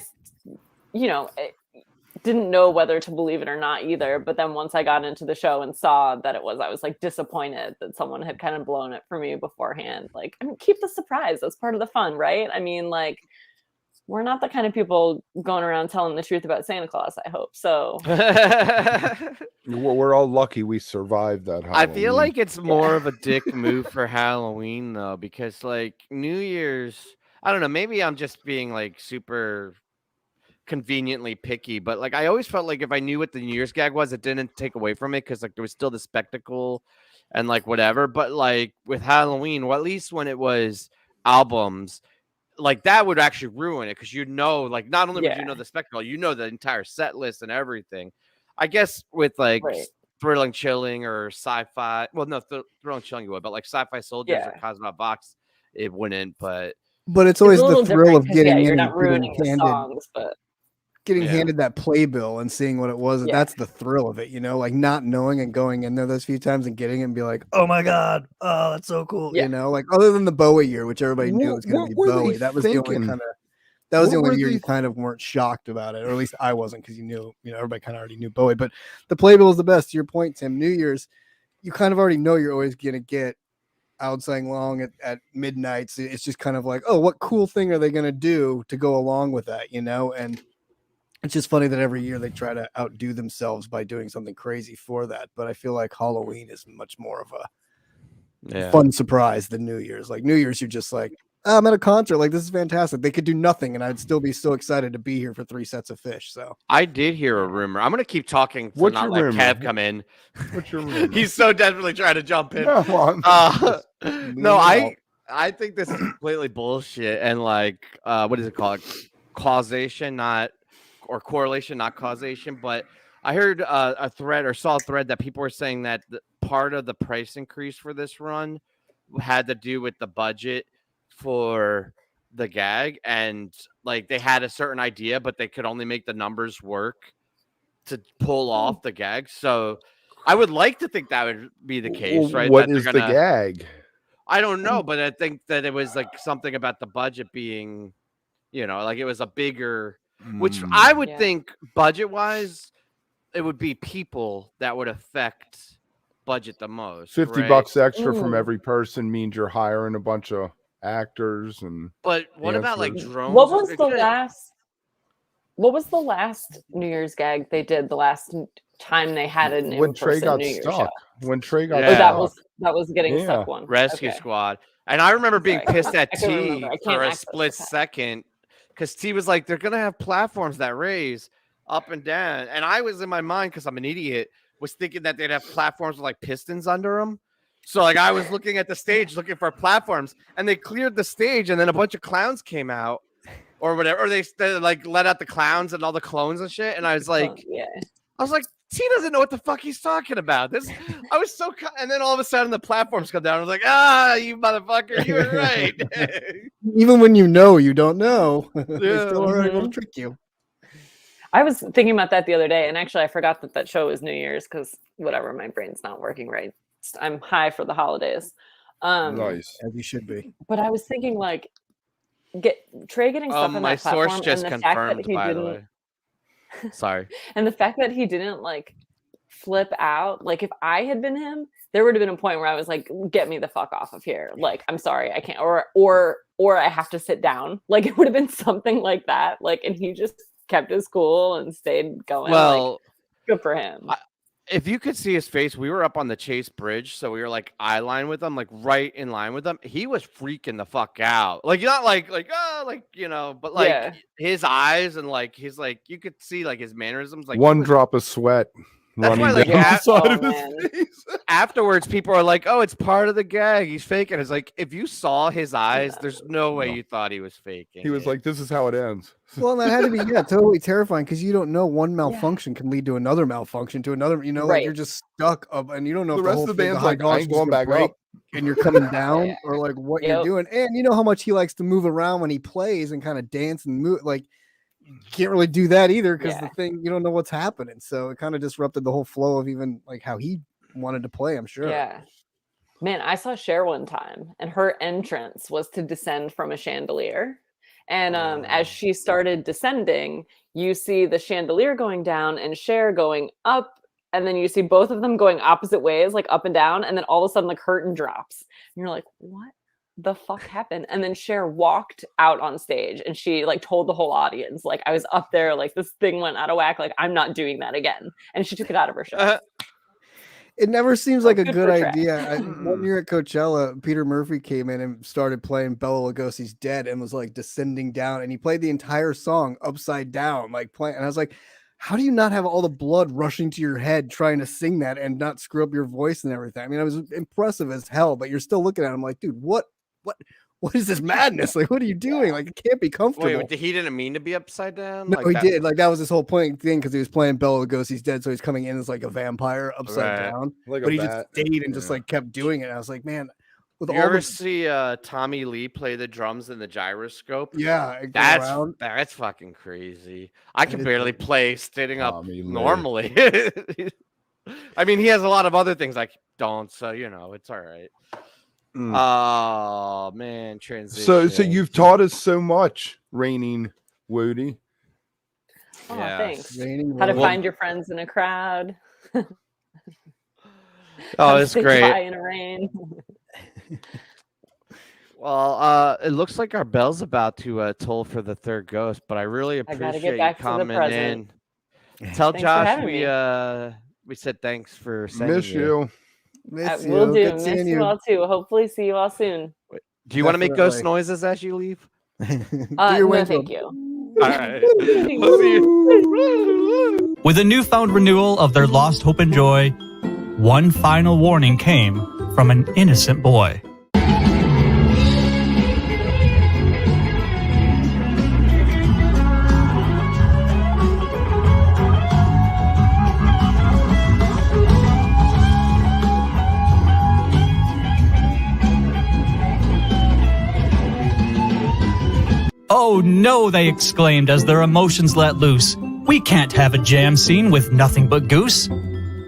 didn't know whether to believe it or not either. But then once I got into the show and saw that I was like disappointed that someone had kind of blown it for me beforehand. Like, I mean, keep the surprise. That's part of the fun, right? I mean, like, we're not the kind of people going around telling the truth about Santa Claus, I hope. So Well, we're all lucky we survived that Halloween. I feel like it's more of a dick move for Halloween though, because like New Year's, I don't know, maybe I'm just being like super conveniently picky, but like I always felt like if I knew what the New Year's gag was, it didn't take away from it because like there was still the spectacle and like whatever. But like with Halloween, well, at least when it was albums, like that would actually ruin it because like not only would you know the spectacle, you know the entire set list and everything. I guess with like Thrilling Chilling or Sci-Fi, well, no, Thrilling Chilling you would, but like Sci-Fi Soldiers or Cosmo Box, it wouldn't. But it's always the thrill of getting in you're and not ruining the handed, songs, but handed that playbill and seeing what it was. That's the thrill of it, you know, like not knowing and going in there those few times and getting it and be like, oh my God, oh, that's so cool. You know, like other than the Bowie year, which everybody knew was going to be Bowie. That was the only kind of, that was the only year you kind of weren't shocked about it, or at least I wasn't, because you know, everybody kind of already knew Bowie. But the playbill is the best. To your point, Tim, New Year's, you kind of already know you're always going to get Out Sang Long at midnight. So it's just kind of like, oh, what cool thing are they going to do to go along with that, you know? And it's just funny that every year they try to outdo themselves by doing something crazy for that. But I feel like Halloween is much more of a fun surprise than New Year's. Like New Year's, you're just like, I'm at a concert. Like, this is fantastic. They could do nothing, and I'd still be so excited to be here for 3 sets of fish. So I did hear a rumor. I'm gonna keep talking to not let Kev come in. What's your rumor? He's so desperately trying to jump in. No, I think this is completely bullshit. And like, what is it called? Causation, not or correlation, not causation. But I heard a thread or saw a thread that people were saying that part of the price increase for this run had to do with the budget for the gag, and like they had a certain idea, but they could only make the numbers work to pull off the gag. So I would like to think that would be the case, right? What is the gag? I don't know, but I think that it was like something about the budget being, like it was a bigger, which I would think budget wise, it would be people that would affect budget the most. $50 extra from every person means you're hiring a bunch of actors and. But what about like drones? What was the last New Year's gag they did? The last time they had an when Trey got New Year's stuck. show? When Trey got stuck. That was getting stuck one. Rescue Squad. And I remember being pissed at T for a split second because T was like, they're gonna have platforms that raise up and down, and I was in my mind, because I'm an idiot, was thinking that they'd have platforms with like pistons under them. So like I was looking at the stage looking for platforms, and they cleared the stage, and then a bunch of clowns came out or whatever, or they like let out the clowns and all the clones and shit. And I was like, T doesn't know what the fuck he's talking about. I was so, and then all of a sudden the platforms come down. I was like, you motherfucker, you were right. Even when you know, you don't know. They still are able to trick you. I was thinking about that the other day, and actually I forgot that show was New Year's because whatever, my brain's not working right. I'm high for the holidays. Nice, as you should be. But I was thinking, like, Trey getting stuff on my that platform, source just and the fact that confirmed, he by the didn't. way. Sorry. And the fact that he didn't like flip out, like if I had been him, there would have been a point where I was like, "Get me the fuck off of here!" Like, I'm sorry, I can't, or or I have to sit down. Like it would have been something like that. Like, and he just kept his cool and stayed going. Like, Well, good for him. if you could see his face, we were up on the Chase Bridge, so we were like eye line with him, like right in line with him. He was freaking the fuck out. Like not like but like Yeah. his eyes and like his like you could see like his mannerisms. Like he One was- drop of sweat That's running why, like, down the side oh, of his man. face. afterwards, people are like, "Oh, it's part of the gag. He's faking." It's like if you saw his eyes, there's no way No. you thought he was faking. He was it. like, "This is how it ends." Well, that had to be totally terrifying because you don't know one malfunction can lead to another malfunction to another. You know, like you're Right. just stuck up, and you don't know The if rest whole of the thing, band's high like, "I gauge ain't is going gonna back break up." and you're coming down, Yeah. or like what Yep. you're doing. And you know how much he likes to move around when he plays and kind of dance and move. Like you can't really do that either because Yeah. the thing you don't know what's happening. So it kind of disrupted the whole flow of even like how he wanted to play. I'm sure. Yeah. Man, I saw Cher one time, and her entrance was to descend from a chandelier. And as she started descending, you see the chandelier going down and Cher going up, and then you see both of them going opposite ways, like up and down, and then all of a sudden the curtain drops. And you're like, what the fuck happened? And then Cher walked out on stage and she like told the whole audience, like, I was up there, like this thing went out of whack, like I'm not doing that again. And she took it out of her show. It never seems like a good good for Trek. idea. One year at Coachella, Peter Murphy came in and started playing Bela Lugosi's Dead and was like descending down, and he played the entire song upside down, like playing. And I was like, how do you not have all the blood rushing to your head trying to sing that and not screw up your voice and everything? I mean, it was impressive as hell, but you're still looking at him like, dude, what is this madness? Like, what are you doing? Like, it can't be comfortable. Wait, he didn't mean to be upside down. No, like he that? did. Like that was his whole thing because he was playing Bela Lugosi's Dead, so he's coming in as like a vampire upside Right. down. Like a But he just bat. stayed and just Yeah. like kept doing it. And I was like, man, with You all ever the see Tommy Lee play the drums in the gyroscope? yeah, it go around. That's fucking crazy. I can is barely play standing up Tommy Lee. normally. I mean, he has a lot of other things I don't, so you know, it's all right. Mm. Oh man, transition. So you've taught us so much, reigning Woody. Oh, Yes. thanks. Raining How to Road. find your friends in a crowd. Oh, How to it's say great. goodbye in a rain. Well, it looks like our bell's about to toll for the third ghost, but I really I gotta appreciate get you back to the coming present. in. Tell Thanks for Josh having we said thanks for sending Miss you. Miss Will you. do. Good Miss seeing you all too. Hopefully see you all soon. Do you want to make ghost Definitely. noises as you leave? Do your No, wings thank up. you. All right. We'll see you. With a newfound renewal of their lost hope and joy, one final warning came from an innocent boy. Oh no, they exclaimed as their emotions let loose. We can't have a jam scene with nothing but goose.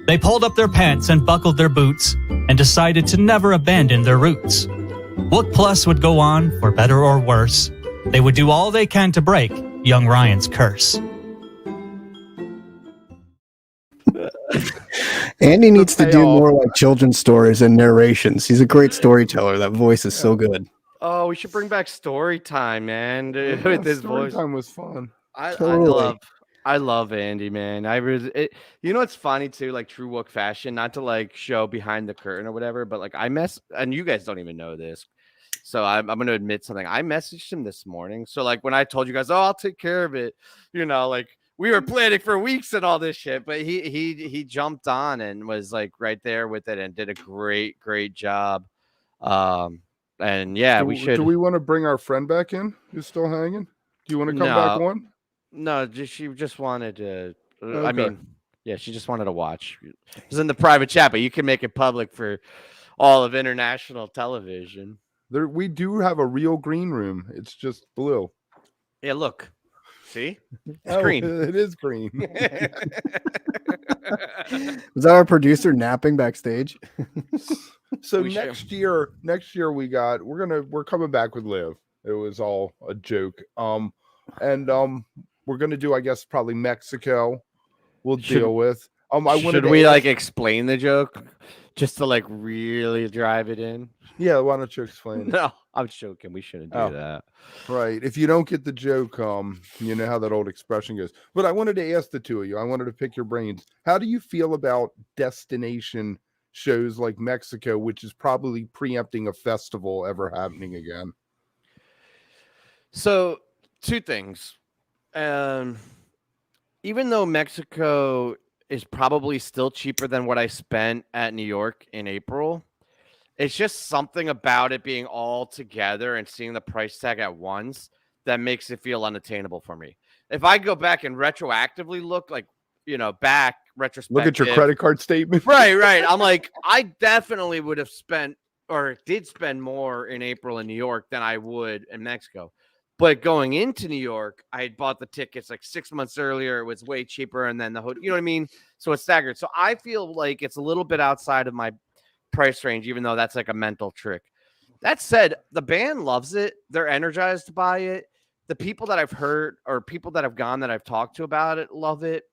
They pulled up their pants and buckled their boots and decided to never abandon their roots. Wook Plus would go on, for better or worse. They would do all they can to break young Ryan's curse. Andy needs to do payoff. more like children's stories and narrations. He's a great storyteller. That voice is so good. Oh, we should bring back story time, man, Yeah, with this story voice. time was fun. Totally. I love Andy, man. You know what's funny too, like true Wook fashion, not to like show behind the curtain or whatever, but like and you guys don't even know this, so I'm gonna admit something. I messaged him this morning, so like when I told you guys, oh, I'll take care of it, you know, like we were planning for weeks and all this shit, but he jumped on and was like right there with it and did a great job. And yeah, we should. Do we want to bring our friend back in? Who's still hanging? Do you want to come back No. on? No, she just wanted to. I Okay. mean, yeah, she just wanted to watch. It was in the private chat, but you can make it public for all of international television. We do have a real green room. It's just blue. Yeah, look, see, it's Oh, green. It is green. Was that our producer napping backstage? So We should- next year we're coming back with Liv. It was all a joke. We're gonna do, I guess, probably Mexico. We'll Should- deal with. I wanted Should to we ask- like explain the joke? just to like really drive it in. Yeah, why don't you explain it? No, I'm joking. We shouldn't do Oh. that. Right. If you don't get the joke, you know how that old expression goes. But I wanted to ask the two of you. I wanted to pick your brains. How do you feel about destination shows like Mexico, which is probably preempting a festival ever happening again? So, two things. Even though Mexico is probably still cheaper than what I spent at New York in April, it's just something about it being all together and seeing the price tag at once that makes it feel unattainable for me. If I go back and retroactively look, like, back retrospective. Look at your credit card statement. Right. I'm like, I definitely would have spent or did spend more in April in New York than I would in Mexico. But going into New York, I had bought the tickets like 6 months earlier. It was way cheaper. And then the hotel, you know what I mean? So it's staggered. So I feel like it's a little bit outside of my price range, even though that's like a mental trick. That said, the band loves it. They're energized to buy it. The people that I've heard or people that have gone that I've talked to about it love it.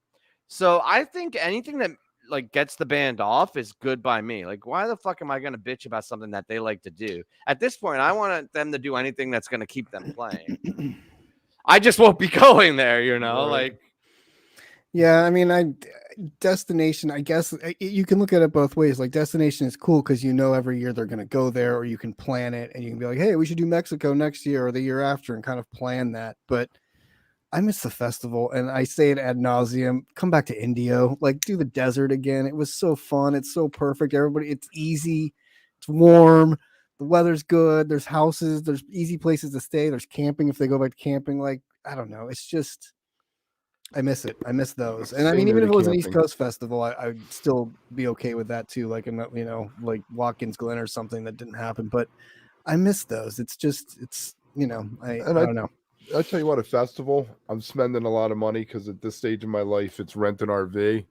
So I think anything that like gets the band off is good by me. Like, why the fuck am I going to bitch about something that they like to do? At this point, I want them to do anything that's going to keep them playing. I just won't be going there, Right. like. Yeah, I mean, destination, I guess you can look at it both ways. Like, destination is cool because every year they're going to go there, or you can plan it and you can be like, hey, we should do Mexico next year or the year after and kind of plan that. But I miss the festival, and I say it ad nauseum. Come back to Indio, like do the desert again. It was so fun. It's so perfect. Everybody, it's easy. It's warm. The weather's good. There's houses. There's easy places to stay. There's camping if they go back to camping. Like, I don't know. It's just, I miss it. I miss those. And I mean, even if it was an East Coast festival, I'd still be okay with that too. Like, like Watkins Glen or something that didn't happen. But I miss those. It's just, I don't know. I'll tell you what, a festival, I'm spending a lot of money because at this stage in my life, it's rent an RV.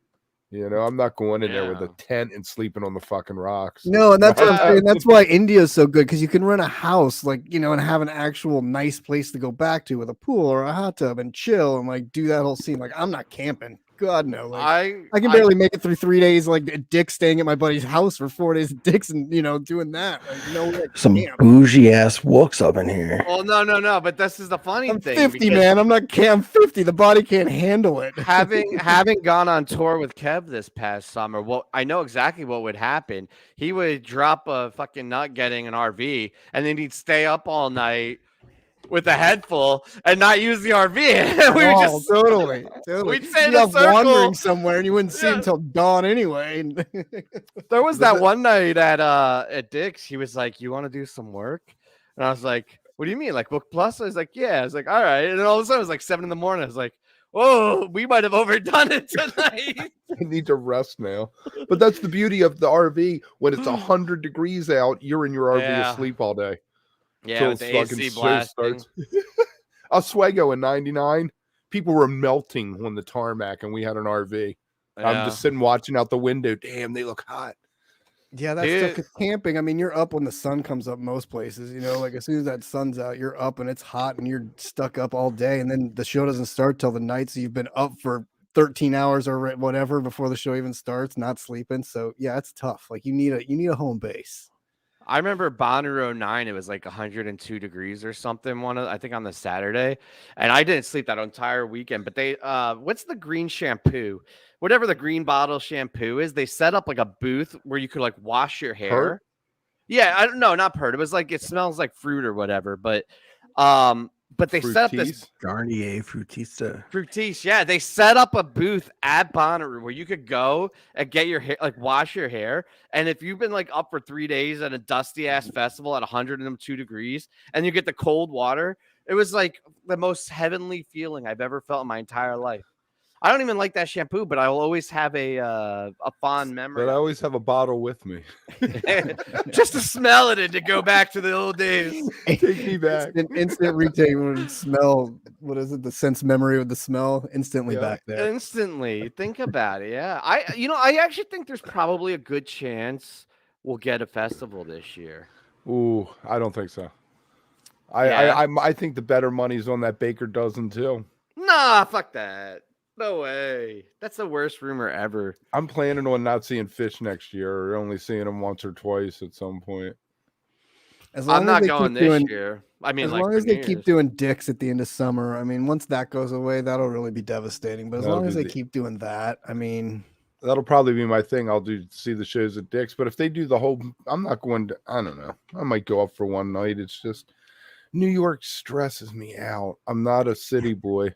I'm not going in there with a tent and sleeping on the fucking rocks. No, and that's what I'm saying. That's why India is so good, because you can rent a house, like, and have an actual nice place to go back to with a pool or a hot tub and chill and like do that whole scene. Like, I'm not camping. God no. Like, I can barely make it through 3 days, like Dick staying at my buddy's house for 4 days. Dick's and doing that. Like, some bougie ass wooks up in here. Well, no. But this is the funny I'm thing. 50, man. I'm 50. The body can't handle it. Having gone on tour with Kev this past summer, well, I know exactly what would happen. He would drop a fucking nut getting an RV, and then he'd stay up all night with a head full and not use the RV. We would just totally. We'd stay in a circle, wandering somewhere, and you wouldn't see him until dawn anyway. There was that one night at Dick's. He was like, "You want to do some work?" And I was like, "What do you mean, like Wook Plus?" I was like, "Yeah." I was like, "All right." And then all of a sudden, it was like 7 a.m. I was like, "Whoa, we might have overdone it tonight." I need to rest now. But that's the beauty of the RV. When it's 100 degrees out, you're in your RV asleep all day. Yeah, with the AC blasting. Oswego in 99, people were melting on the tarmac, and we had an RV. Yeah. I'm just sitting watching out the window. Damn, they look hot. Yeah, that's stuff. 'Cause camping, I mean, you're up when the sun comes up most places. Like as soon as that sun's out, you're up and it's hot and you're stuck up all day. And then the show doesn't start till the night, so you've been up for 13 hours or whatever before the show even starts, not sleeping. So yeah, it's tough. Like you need a home base. I remember Bonnaroo 09, it was like 102 degrees or something, I think on the Saturday. And I didn't sleep that entire weekend. But they what's the green shampoo? Whatever the green bottle shampoo is, they set up like a booth where you could like wash your hair. Pert? Yeah, I don't know, not Pert. It was like it smells like fruit or whatever, but they set up this Garnier Fruitista. Yeah, they set up a booth at Bonnaroo where you could go and get your hair, like wash your hair. And if you've been like up for 3 days at a dusty ass festival at 102 degrees and you get the cold water, it was like the most heavenly feeling I've ever felt in my entire life. I don't even like that shampoo, but I'll always have a fond memory. But I always have a bottle with me. Just to smell it and to go back to the old days. Take me back. Instant retake would smell. What is it? The sense memory with the smell instantly back there. Instantly. Think about it. Yeah. I actually think there's probably a good chance we'll get a festival this year. Ooh, I don't think so. I think the better money's on that Baker dozen too. Nah, fuck that. No way. That's the worst rumor ever. I'm planning on not seeing Fish next year, or only seeing him once or twice at some point. As long I'm as not they going keep this doing, year. I mean, as like long for as New they keep Year's. doing dicks at the end of summer, I mean, once that goes away, that'll really be devastating. But as That'll long as be they keep doing that, I mean, That'll probably be my thing. I'll see the shows at Dick's, but if they do the whole, I'm not going to. I don't know. I might go up for one night. It's just New York stresses me out. I'm not a city boy.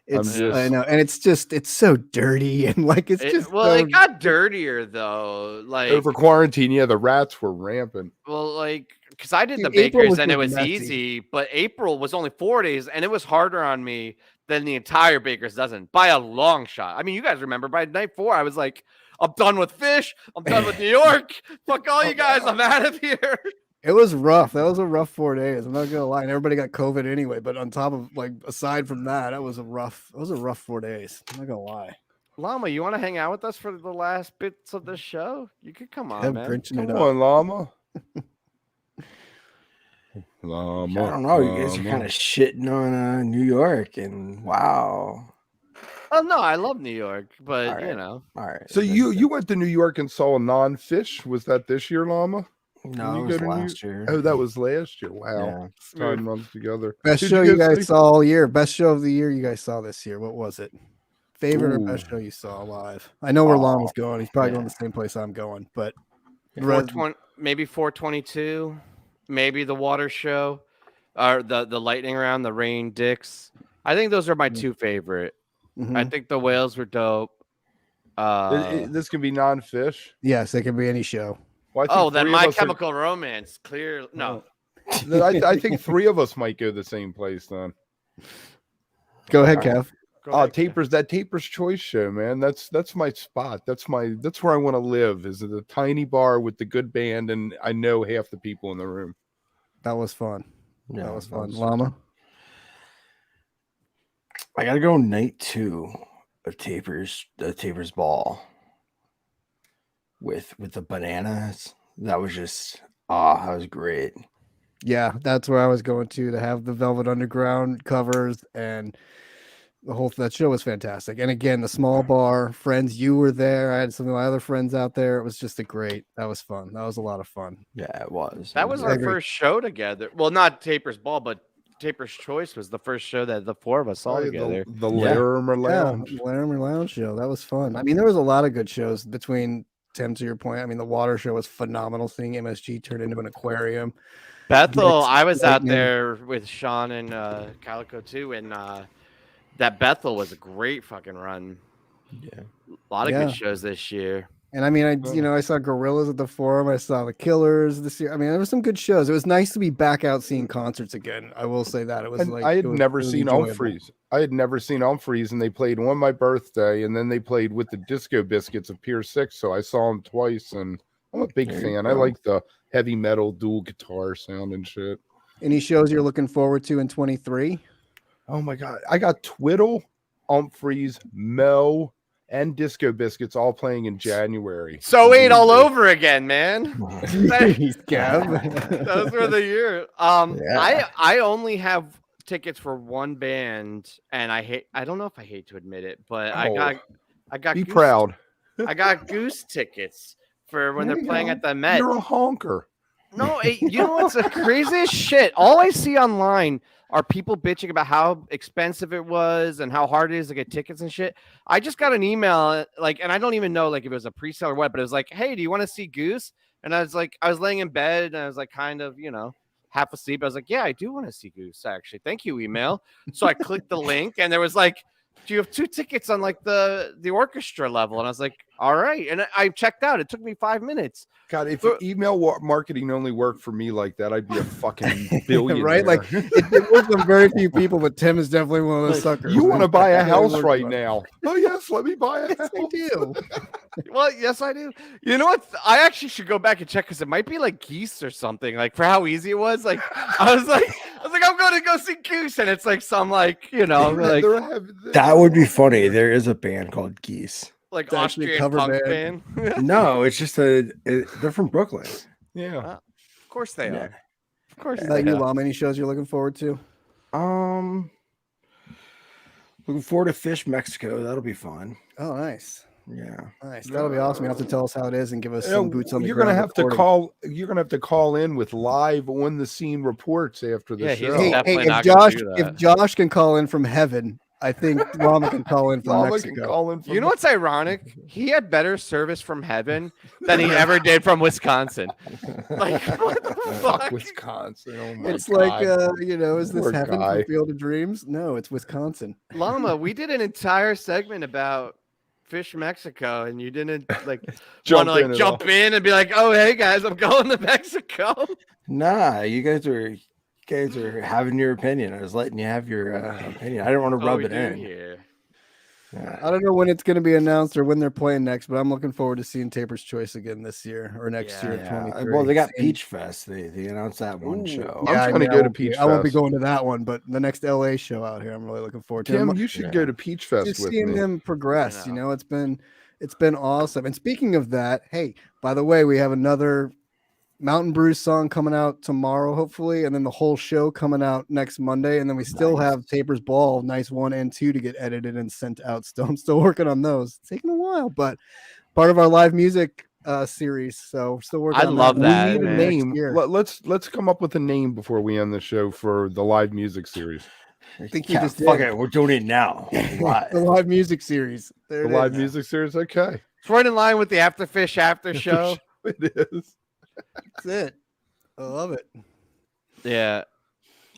it's just- I know, and it's so dirty and like it's just so, it got dirtier though. Like over quarantine. Yeah, the rats were rampant. well, like because I did Dude, the April Bakers was and it just was messy. easy, but April was only 4 days and it was harder on me than the entire Bakers dozen by a long shot. I mean, you guys remember by night 4, I was like, I'm done with Fish. I'm done with New York. Fuck all you guys. I'm out of here. it was rough. That was a rough 4 days. I'm not gonna lie. And everybody got COVID anyway. But on top of like aside from that, it was a rough 4 days. I'm not gonna lie. Llama, you want to hang out with us for the last bits of the show? You could come on, I'm man. grinching it Come up. on, llama. I Llama. don't know. You guys are kind of shitting on New York, and wow. Oh no, I love New York, but All right. you know, All right. So you went to New York and saw non-Fish? Was that this year, llama? No, you it was go to New- last year. Oh, that was last year. Wow. Yeah. Time runs together. Best Did show go you guys see- saw all year. Best show of the year you guys saw this year. What was it? Favorite or best Ooh. show you saw live? I know where Oh, Llama's going. He's probably yeah. going the same place I'm going, but the 420, maybe 422, maybe the water show, or the lightning round, the rain dicks. I think those are my two favorite. Mhm. I think the whales were dope. This can be non-Fish. Yes, it can be any show. Well, I think Then three of My us are- Chemical Romance. Clear. No. I think 3 of us might go the same place then. Go ahead, All right. Kev. Go ahead, Ken. Tapers Choice show, man. That's my spot. That's where I want to live. Is at a tiny bar with the good band, and I know half the people in the room. That was fun. Yeah, That was that fun. was- Llama. I gotta go night 2 of the Tapers Ball with the bananas. That was just that was great. Yeah, that's where I was going to have the Velvet Underground covers and the whole that show was fantastic. And again, the small bar, friends, you were there. I had some of my other friends out there. It was just that was fun. That was a lot of fun. Yeah, it was. That was I our agree. first show together. Well, not Taper's Ball, but Taper's Choice was the first show that the 4 of us saw together. The Yeah. Larimer Yeah, Lounge. Larimer Lounge show. That was fun. I mean, there was a lot of good shows between Tim, to your point. I mean, the water show was phenomenal. Seeing MSG turn into an aquarium. Bethel, Dicks, I was out lightning. there with Sean and Calico too, and that Bethel was a great fucking run. Yeah. A lot of Yeah. good shows this year. And I mean, I saw Gorillas at the Forum. I saw the Killers this year. I mean, there were some good shows. It was nice to be back out seeing concerts again. I will say that it was And like I had it was never really seen enjoyable. Humphreys. I had never seen Humphreys, and they played on my birthday, and then they played with the Disco Biscuits of Pier 6. So I saw them twice, and I'm a big There you fan. I go. like the heavy metal dual guitar sound and shit. Any shows you're looking forward to in 23? Oh my god, I got Twiddle, Humphreys, Mo, and Disco Biscuits all playing in January. So 8 all over again, man. Jeez, Kev. Those were the year. Yeah. I only have tickets for one band, and I don't know if I hate to admit it, but I got Be Goose- proud. I got Goose tickets for when There they're you playing go. at the Met. You're a honker. No, you know what's the craziest shit? All I see online are people bitching about how expensive it was and how hard it is to get tickets and shit. I just got an email, and I don't even know if it was a pre-sale or what, but it was like, hey, do you want to see Goose? And I was like, I was laying in bed and I was like, kind of, half asleep. I was like, yeah, I do want to see Goose, actually. Thank you, email. So I clicked the link and there was like, do you have 2 tickets on the orchestra level? And I was like, all right. And I checked out. It took me 5 minutes. God, if email marketing only worked for me like that, I'd be a fucking billionaire. Right? Like it works on very few people, but Tim is definitely one of those suckers. You want to buy a It really house works right for- now? Oh yes, let me buy a Yes, house. I do. Well, yes, I do. You know what? I actually should go back and check because it might be like Geese or something. Like for how easy it was. Like I was like, I'm going to go see Goose, and it's like some like That would be funny. There is a band called Geese. like It's actually a Austrian cover punk band. band. No, it's just they're from Brooklyn. Yeah. Of course they Yeah. are. Of course Is they that you, are. Lom? Any shows you're looking forward to? Looking forward to Fish Mexico. That'll be fun. Oh, nice. Yeah. Nice. That'll be awesome. You have to tell us how it is and give us some boots on the You're ground. gonna have to call. You're gonna have to call in with live on the scene reports after the show. definitely not gonna do that. If Josh can call in from heaven, I think Llama can call in from Llama Mexico. can call in from You know what's ironic? He had better service from heaven than he ever did from Wisconsin. Like, what the fuck? Wisconsin. Oh my It's God. like, is this Poor heaven guy. from Field of Dreams? No, it's Wisconsin. Llama, we did an entire segment about Fish Mexico, and you didn't like Jump want to in like at jump in and be like, "Oh, hey guys, I'm going to Mexico." Nah, you guys are having your opinion. I was letting you have your opinion. I didn't want to rub it in. Here. I don't know when it's going to be announced or when they're playing next, but I'm looking forward to seeing Taper's Choice again this year or next year. 23. Well, they got Peach Fest. They announced that one show. I'm trying to go to Peach I won't be Fest. going to that one, but the next LA show out here, I'm really looking forward to. Tim, you should go to Peach Fest Just with seeing me. them progress. You know, it's been awesome. And speaking of that, hey, by the way, we have another Mountain Brews song coming out tomorrow, hopefully, and then the whole show coming out next Monday, and then we still have Taper's Ball, nice 1 and 2 to get edited and sent out. Still, I'm still working on those. It's taking a while, but part of our live music series. So we're still working. I on love that. We need a man. name. year. Let's come up with a name before we end the show for the live music series. I think we Yeah, just fuck did. it. We're doing it now. Live. The live music series. There The it live is. music series. Okay, It's right in line with the After Fish after show. it is. That's it. I love it. Yeah,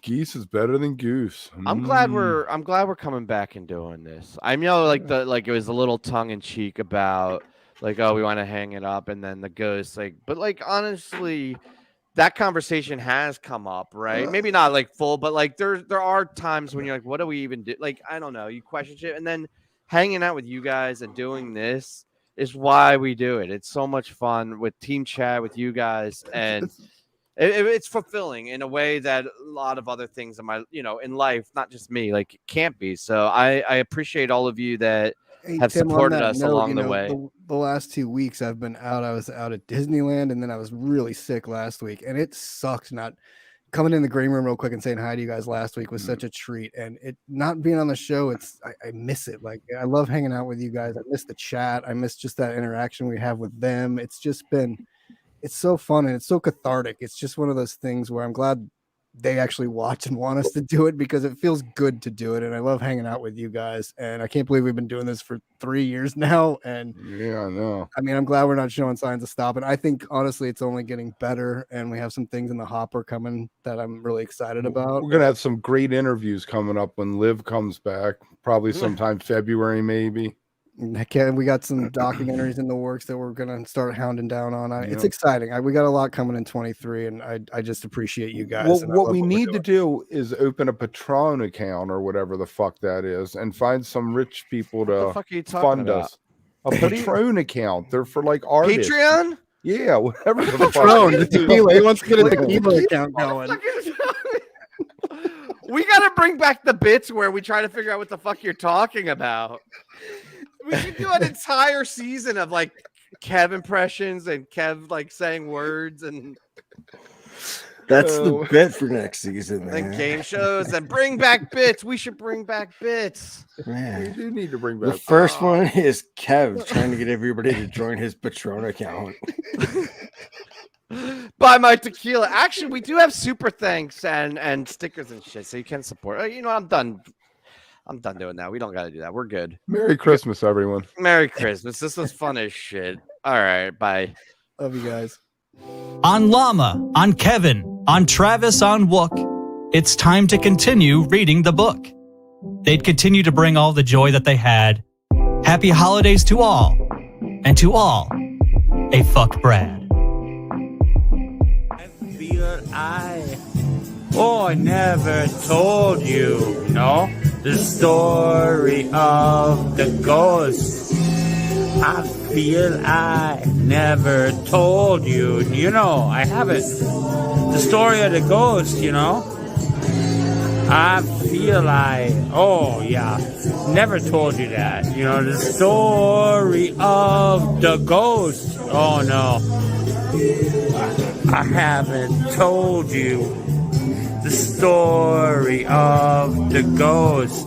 Geese is better than goose. I'm glad we're coming back and doing this. I know like it was a little tongue in cheek about like, oh, we want to hang it up, and then the ghost but like honestly, that conversation has come up, right? Maybe not like full, but like there are times when you're like, what do we even do? Like, I don't know, you question shit, and then hanging out with you guys and doing this is why we do it. It's so much fun with team chat with you guys, and it's fulfilling in a way that a lot of other things in life, not just me, like it can't be. So I appreciate all of you that Hey, have Tim, on supported that us note, along the way. The last 2 weeks I've been out. I was out at Disneyland, and then I was really sick last week, and it sucked not coming in the green room real quick and saying hi to you guys last week was such a treat. And it not being on the show, I miss it. Like, I love hanging out with you guys. I miss the chat. I miss just that interaction we have with them. It's so fun and it's so cathartic. It's just one of those things where I'm glad they actually watch and want us to do it because it feels good to do it. And I love hanging out with you guys. And I can't believe we've been doing this for 3 years now. And Yeah, I know. I mean, I'm glad we're not showing signs of stopping. I think honestly, it's only getting better. And we have some things in the hopper coming that I'm really excited about. We're gonna have some great interviews coming up when Liv comes back. Probably sometime February, maybe. Heck yeah, we got some documentaries in the works that we're gonna start hounding down on. It's Yeah. exciting. We got a lot coming in 23, and I just appreciate you guys. Well, and I what love we we're need to doing. do is open a Patron account or whatever the fuck that is, and find some rich people What the to fuck are you talking fund about? us. A Patron account. They're for like artists. Patreon? Yeah, whatever the fuck. Patron, the it is. tequila. He wants to get a Like, tequila account going. We gotta bring back the bits where we try to figure out what the fuck you're talking about. We should do an entire season of like Kev impressions and Kev like saying words and That's the bit for next season, man. game shows and bring back bits. We should bring back bits. We Man. do need to bring back. The first one is Kev trying to get everybody to join his Patron account. Buy my tequila. Actually, we do have super thanks and stickers and shit, so you can support. You know, I'm done doing that. We don't got to do that. We're good. Merry Christmas, everyone. Merry Christmas. This was fun as shit. All right, bye. Love you guys. On Llama, on Kevin, on Travis, on Wook, it's time to continue reading the book. They'd continue to bring all the joy that they had. Happy holidays to all, and to all, a fuck Brad. I never told you, the story of the ghost. I feel I never told you, I haven't. The story of the ghost, I feel never told you that. The story of the ghost. Oh no. I haven't told you the story of the ghost.